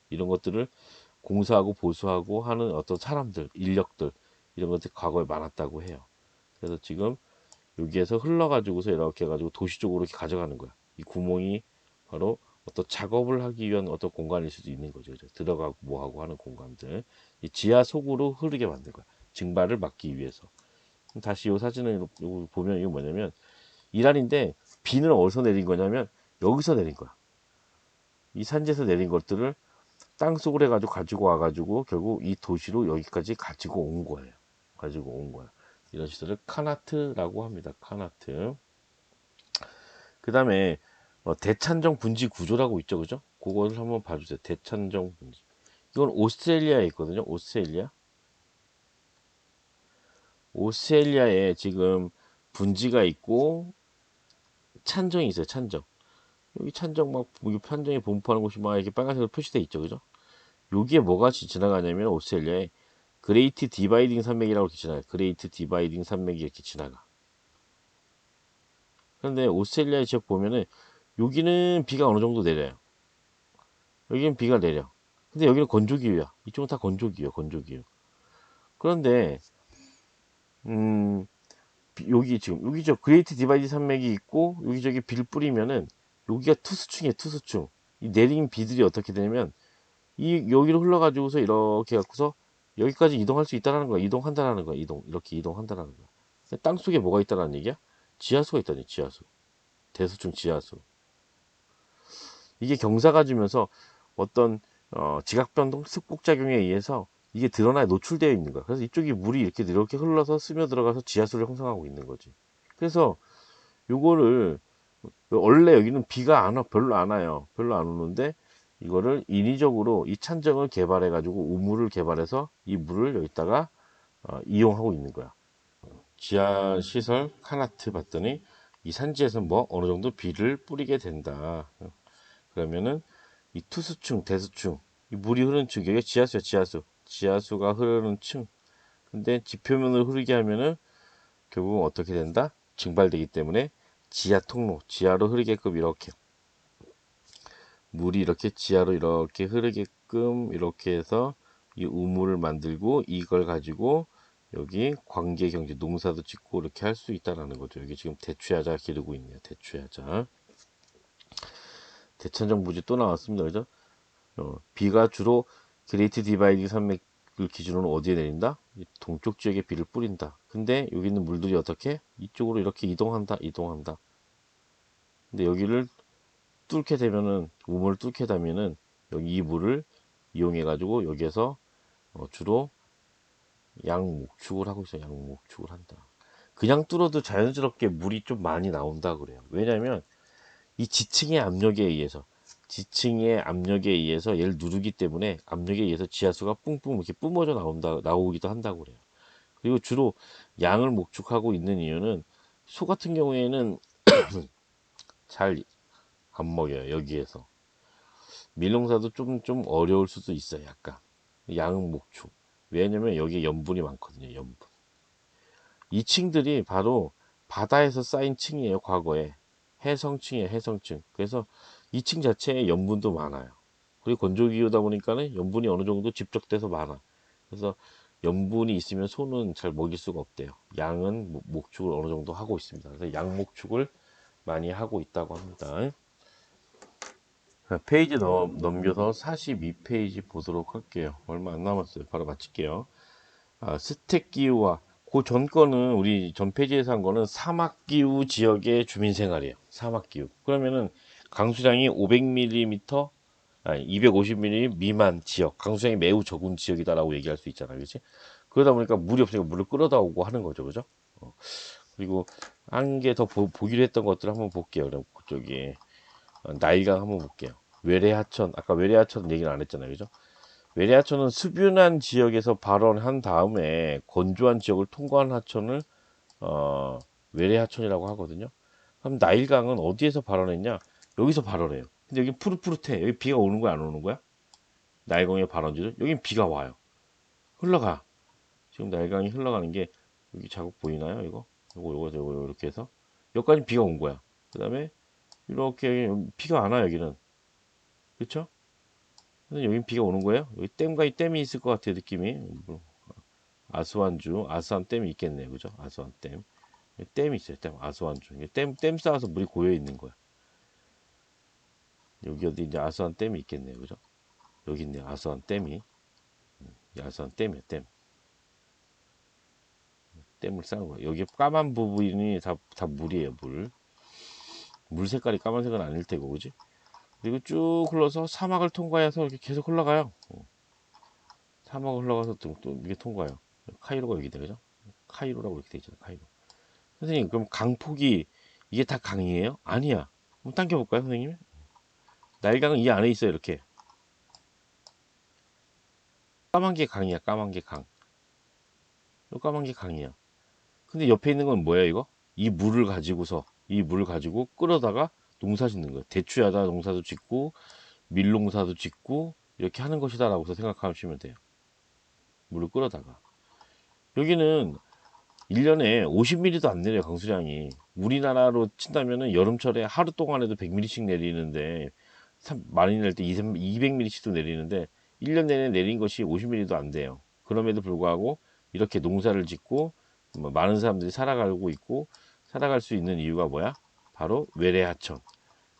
이런 것들을 공사하고 보수하고 하는 어떤 사람들, 인력들 이런 것들이 과거에 많았다고 해요. 그래서 지금 여기에서 흘러가지고서 이렇게 해가지고 도시 쪽으로 이렇게 가져가는 거야. 이 구멍이 바로 어떤 작업을 하기 위한 어떤 공간일 수도 있는 거죠. 그죠? 들어가고 뭐하고 하는 공간들. 이 지하 속으로 흐르게 만든 거야. 증발을 막기 위해서. 다시 이 사진을 보면 이게 뭐냐면 이란인데 비는 어디서 내린 거냐면 여기서 내린 거야. 이 산지에서 내린 것들을 땅속으로 해가지고 가지고 와가지고 결국 이 도시로 여기까지 가지고 온 거예요. 가지고 온 거야. 이런 시설을 카나트라고 합니다. 카나트. 그 다음에 대찬정 분지 구조라고 있죠, 그죠? 그거를 한번 봐주세요. 대찬정 분지. 이건 오스트레일리아에 있거든요. 오스트레일리아에 지금 분지가 있고 찬정이 있어요. 찬정. 여기 찬정 막 여기 찬정에 분포하는 곳이 막 이렇게 빨간색으로 표시돼 있죠, 그죠? 여기에 뭐가 지나가냐면 오스트레일리아에 그레이트 디바이딩 산맥이라고 이렇게 지나가요. 그레이트 디바이딩 산맥이 이렇게 지나가. 그런데 오스트레일리아 지역 보면은 여기는 비가 어느 정도 내려요. 여기는 비가 내려. 근데 여기는 건조기후야. 이쪽은 다 건조기후. 그런데 음, 여기 저 그레이트 디바이드 산맥이 있고 여기저기 비를 뿌리면은 여기가 투수층이에요. 투수층. 이 내린 비들이 어떻게 되냐면 이 여기로 흘러가지고서 이렇게 갖고서 여기까지 이동할 수 있다라는 거야. 이동한다라는 거야. 이렇게 이동한다라는 거야. 땅 속에 뭐가 있다라는 얘기야? 지하수가 있다니. 지하수. 대수층 지하수. 이게 경사가 지면서 어떤 지각변동 습곡작용에 의해서 이게 드러나에 노출되어 있는 거야. 그래서 이쪽이 물이 이렇게 흘러서 스며들어가서 지하수를 형성하고 있는 거지. 그래서 요거를 원래 여기는 비가 별로 안 와요. 별로 안 오는데 이거를 인위적으로 이 찬정을 개발해 가지고 우물을 개발해서 이 물을 여기다가 이용하고 있는 거야. 지하 시설 카나트 봤더니 이 산지에서 뭐 어느 정도 비를 뿌리게 된다. 그러면은 이 투수층, 대수층, 이 물이 흐르는 층, 여기 지하수야, 지하수가 흐르는 층. 근데 지표면을 흐르게 하면은 결국은 어떻게 된다? 증발되기 때문에 지하 통로, 지하로 흐르게끔 이렇게 물이 이렇게 지하로 이렇게 흐르게끔 이렇게 해서 이 우물을 만들고 이걸 가지고 여기 관계 경제 농사도 짓고 이렇게 할 수 있다라는 거죠. 여기 지금 대추야자 기르고 있네요. 대추야자. 대천정 부지 또 나왔습니다. 그죠? 비가 주로 그레이트 디바이딩 산맥을 기준으로 어디에 내린다? 동쪽 지역에 비를 뿌린다. 근데 여기 있는 물들이 어떻게? 이쪽으로 이렇게 이동한다. 근데 여기를 뚫게 되면은 우물을 뚫게 되면은 여기 이 물을 이용해 가지고 여기에서 주로 양목축을 하고 있어요. 양목축을 한다. 그냥 뚫어도 자연스럽게 물이 좀 많이 나온다 그래요. 왜냐면 이 지층의 압력에 의해서 얘를 누르기 때문에 압력에 의해서 지하수가 뿡뿡 이렇게 뿜어져 나오기도 한다고 그래요. 그리고 주로 양을 목축하고 있는 이유는 소 같은 경우에는 잘 안 먹여요. 여기에서 밀농사도 좀 어려울 수도 있어요. 약간 양 목축. 왜냐면 여기에 염분이 많거든요. 염분. 이 층들이 바로 바다에서 쌓인 층이에요. 과거에 해성층이에요. 해성층. 그래서 이 층 자체에 염분도 많아요. 그리고 건조기후다 보니까는 염분이 어느 정도 집적돼서 많아. 그래서 염분이 있으면 소는 잘 먹일 수가 없대요. 양은 목축을 어느 정도 하고 있습니다. 그래서 양 목축을 많이 하고 있다고 합니다. 페이지 넘겨서 42페이지 보도록 할게요. 얼마 안 남았어요. 바로 마칠게요. 스택기후와 그 전 거는 우리 전 페이지에서 한 거는 사막기후 지역의 주민생활이에요. 사막기후. 그러면은 강수량이 500mm, 아니 250mm 미만 지역, 강수량이 매우 적은 지역이다라고 얘기할 수 있잖아요. 그렇지? 그러다 보니까 물이 없으니까 물을 끌어다 오고 하는 거죠. 그죠? 그리고 한 개 더 보기로 했던 것들을 한번 볼게요. 그럼 그쪽에 나일강 한번 볼게요. 외래하천, 아까 외래하천 얘기는 안 했잖아요. 그죠? 외래하천은 수변한 지역에서 발원한 다음에 건조한 지역을 통과한 하천을 외래하천이라고 하거든요. 그럼 나일강은 어디에서 발원했냐? 여기서 발원해요. 근데 여기 푸릇푸릇해. 여기 비가 오는 거야, 안 오는 거야? 나일강의 발원지는 여긴 비가 와요. 흘러가. 지금 나일강이 흘러가는 게 여기 자국 보이나요? 요거 이렇게 해서 여기까지 비가 온 거야. 그 다음에 이렇게 비가 안 와. 여기는. 그렇죠? 근데 여긴 비가 오는 거예요. 여기 댐이 있을 것 같아요. 느낌이. 아스완주, 아스완 댐이 있겠네요. 그죠? 아스완 댐. 댐이 있어요. 댐, 아스완주. 댐 쌓아서 물이 고여 있는 거야. 여기 어디 이제 아스완 댐이 있겠네요. 그죠? 여기 있네요. 아스완 댐이. 아스완 댐이에요. 댐. 댐을 쌓은 거예요. 여기 까만 부분이 다 물이에요. 물. 물 색깔이 까만색은 아닐 테고, 그지? 그리고 쭉 흘러서 사막을 통과해서 이렇게 계속 흘러가요. 사막을 흘러가서 또 이게 통과해요. 카이로가 여기 돼, 그죠? 카이로라고 이렇게 돼 있잖아요. 카이로. 선생님, 그럼 강폭이 이게 다 강이에요? 아니야. 한번 당겨볼까요, 선생님? 나일강은 이 안에 있어요, 이렇게. 까만 게 강이야, 까만 게 강. 요 까만 게 강이야. 근데 옆에 있는 건 뭐야, 이거? 이 물을 가지고 끌어다가 농사 짓는 거예요. 대추야자 농사도 짓고, 밀농사도 짓고, 이렇게 하는 것이다라고 생각하시면 돼요. 물을 끌어다가. 여기는 1년에 50mm도 안 내려요, 강수량이. 우리나라로 친다면은 여름철에 하루 동안에도 100mm씩 내리는데, 많이 낼 때 200mm씩도 내리는데, 1년 내내 내린 것이 50mm도 안 돼요. 그럼에도 불구하고, 이렇게 농사를 짓고, 많은 사람들이 살아가고 있고, 살아갈 수 있는 이유가 뭐야? 바로 외래하천.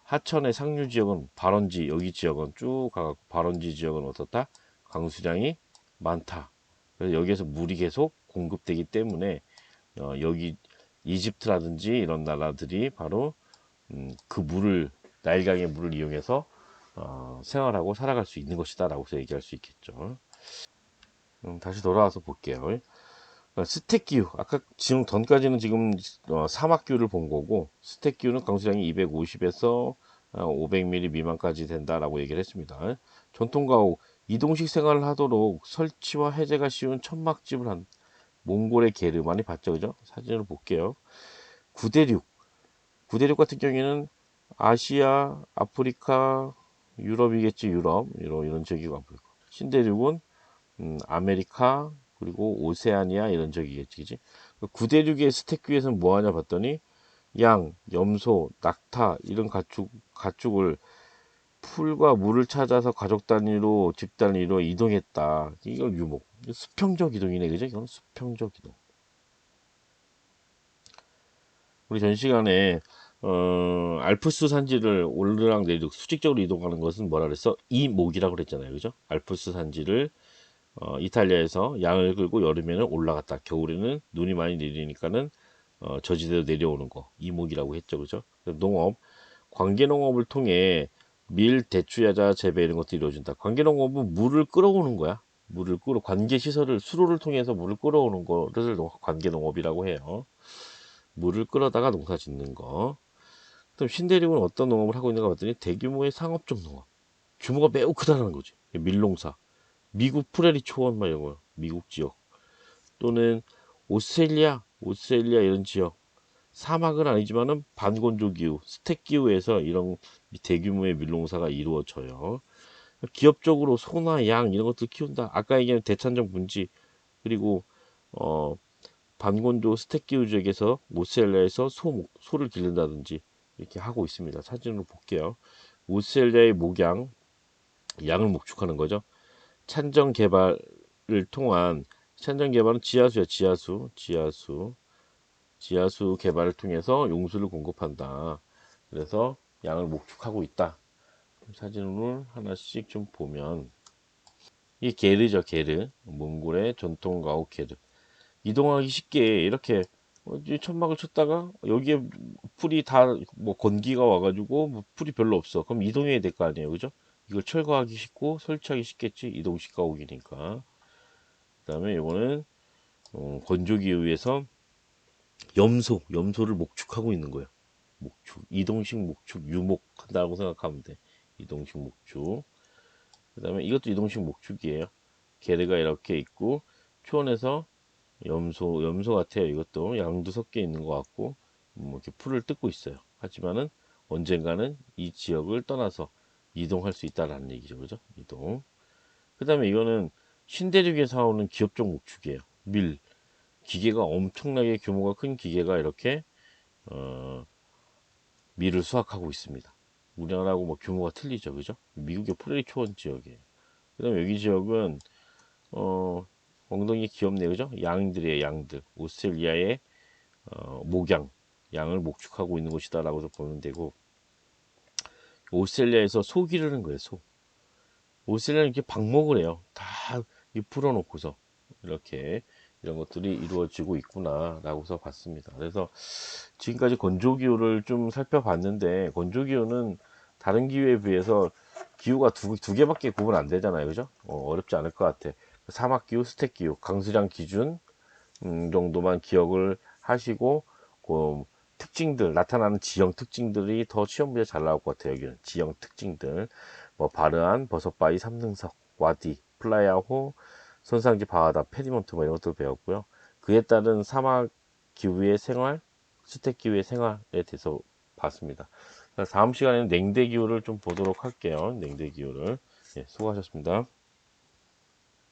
하천의 상류 지역은 발원지, 여기 지역은 쭉 가갖고, 발원지 지역은 어떻다? 강수량이 많다. 그래서 여기에서 물이 계속 공급되기 때문에, 여기 이집트라든지 이런 나라들이 바로 그 물을 나일강의 물을 이용해서 생활하고 살아갈 수 있는 것이다라고 얘기할 수 있겠죠. 다시 돌아와서 볼게요. 스택기후 아까 지금 전까지는 지금 사막기후를 본 거고 스택기후는 강수량이 250에서 500mm 미만까지 된다라고 얘기를 했습니다. 전통가옥 이동식 생활을 하도록 설치와 해제가 쉬운 천막집을 한 몽골의 게르 많이 봤죠, 그죠? 사진을 볼게요. 구대륙 같은 경우에는 아시아, 아프리카, 유럽이겠지. 유럽 이런 지역이고 아프리카. 신대륙은 아메리카 그리고 오세아니아 이런 지역이겠지. 그치? 구대륙의 스택규에서는 뭐 하냐 봤더니 양, 염소, 낙타 이런 가축을 풀과 물을 찾아서 가족 단위로 집 단위로 이동했다. 이걸 유목. 수평적 이동이네, 그죠? 이건 수평적 이동. 우리 전 시간에 알프스 산지를 오르락 내리락 수직적으로 이동하는 것은 뭐라 그랬어? 이목이라고 그랬잖아요, 그죠? 알프스 산지를 이탈리아에서 양을 끌고 여름에는 올라갔다. 겨울에는 눈이 많이 내리니까는 저지대로 내려오는 거 이목이라고 했죠, 그죠? 농업, 관계농업을 통해 밀, 대추, 야자 재배 이런 것들이 이루어진다. 관계농업은 물을 끌어오는 거야. 관계 시설을 수로를 통해서 물을 끌어오는 거를 관계농업이라고 해요. 물을 끌어다가 농사 짓는 거. 그럼 신대륙은 어떤 농업을 하고 있는가 봤더니 대규모의 상업적 농업. 규모가 매우 크다는 거지. 밀농사. 미국 프레리 초원 막 이런 거. 미국 지역. 또는 오스트레일리아 이런 지역, 사막은 아니지만은 반건조 기후, 스택 기후에서 이런 대규모의 밀농사가 이루어져요. 기업적으로 소나 양 이런 것들 키운다. 아까 얘기한 대찬정 분지, 그리고 어, 반건조 스택 기후 지역에서 오스트레일리아에서 소를 기른다든지 이렇게 하고 있습니다. 사진으로 볼게요. 오스트레일리아의 목양, 양을 목축하는 거죠. 찬정 개발을 통한, 찬정 개발은 지하수 개발을 통해서 용수를 공급한다. 그래서 양을 목축하고 있다. 사진을 하나씩 좀 보면, 이 게르죠, 게르. 몽골의 전통 가옥 게르. 이동하기 쉽게 이렇게 이 천막을 쳤다가 여기에 풀이 다 뭐 건기가 와가지고 뭐 풀이 별로 없어. 그럼 이동해야 될 거 아니에요, 그죠? 이걸 철거하기 쉽고 설치하기 쉽겠지. 이동식 가옥이니까. 그다음에 이거는 건조기에 의해서 염소를 목축하고 있는 거예요. 목축, 이동식 목축, 유목한다고 생각하면 돼. 이동식 목축. 그다음에 이것도 이동식 목축이에요. 게르가 이렇게 있고 초원에서 염소 같아요. 이것도 양도 섞여 있는 것 같고 뭐 이렇게 풀을 뜯고 있어요. 하지만은 언젠가는 이 지역을 떠나서 이동할 수 있다라는 얘기죠, 그죠? 이동. 그다음에 이거는 신대륙에서 나오는 기업적 목축이에요. 기계가 엄청나게 규모가 큰 기계가 이렇게 어, 밀을 수확하고 있습니다. 우리나라하고 뭐 규모가 틀리죠, 그죠? 미국의 프레리 초원 지역이에요. 그다음에 여기 지역은 어, 엉덩이 귀엽네요, 그죠? 양들이에요, 양들. 오스트레일리아의 목양, 양을 목축하고 있는 곳이다라고 보면 되고, 오스트레일리아에서 소 기르는 거예요, 소. 오스트레일리아는 이렇게 방목을 해요. 다 풀어놓고서 이렇게 이런 것들이 이루어지고 있구나라고서 봤습니다. 그래서 지금까지 건조기후를 좀 살펴봤는데, 건조기후는 다른 기후에 비해서 기후가 두 개밖에 구분 안 되잖아요, 그죠? 어렵지 않을 것 같아. 사막기후, 스택기후, 강수량 기준 정도만 기억을 하시고, 그 특징들, 나타나는 지형 특징들이 더 시험 문제 잘 나올 것 같아요. 여기는 지형 특징들, 뭐 바르안, 버섯바위, 삼능석, 와디, 플라야호, 손상지 바하다, 페디몬트 뭐 이런 것들 배웠고요. 그에 따른 사막 기후의 생활, 스택 기후의 생활에 대해서 봤습니다. 다음 시간에는 냉대 기후를 좀 보도록 할게요. 냉대 기후를. 예, 수고하셨습니다.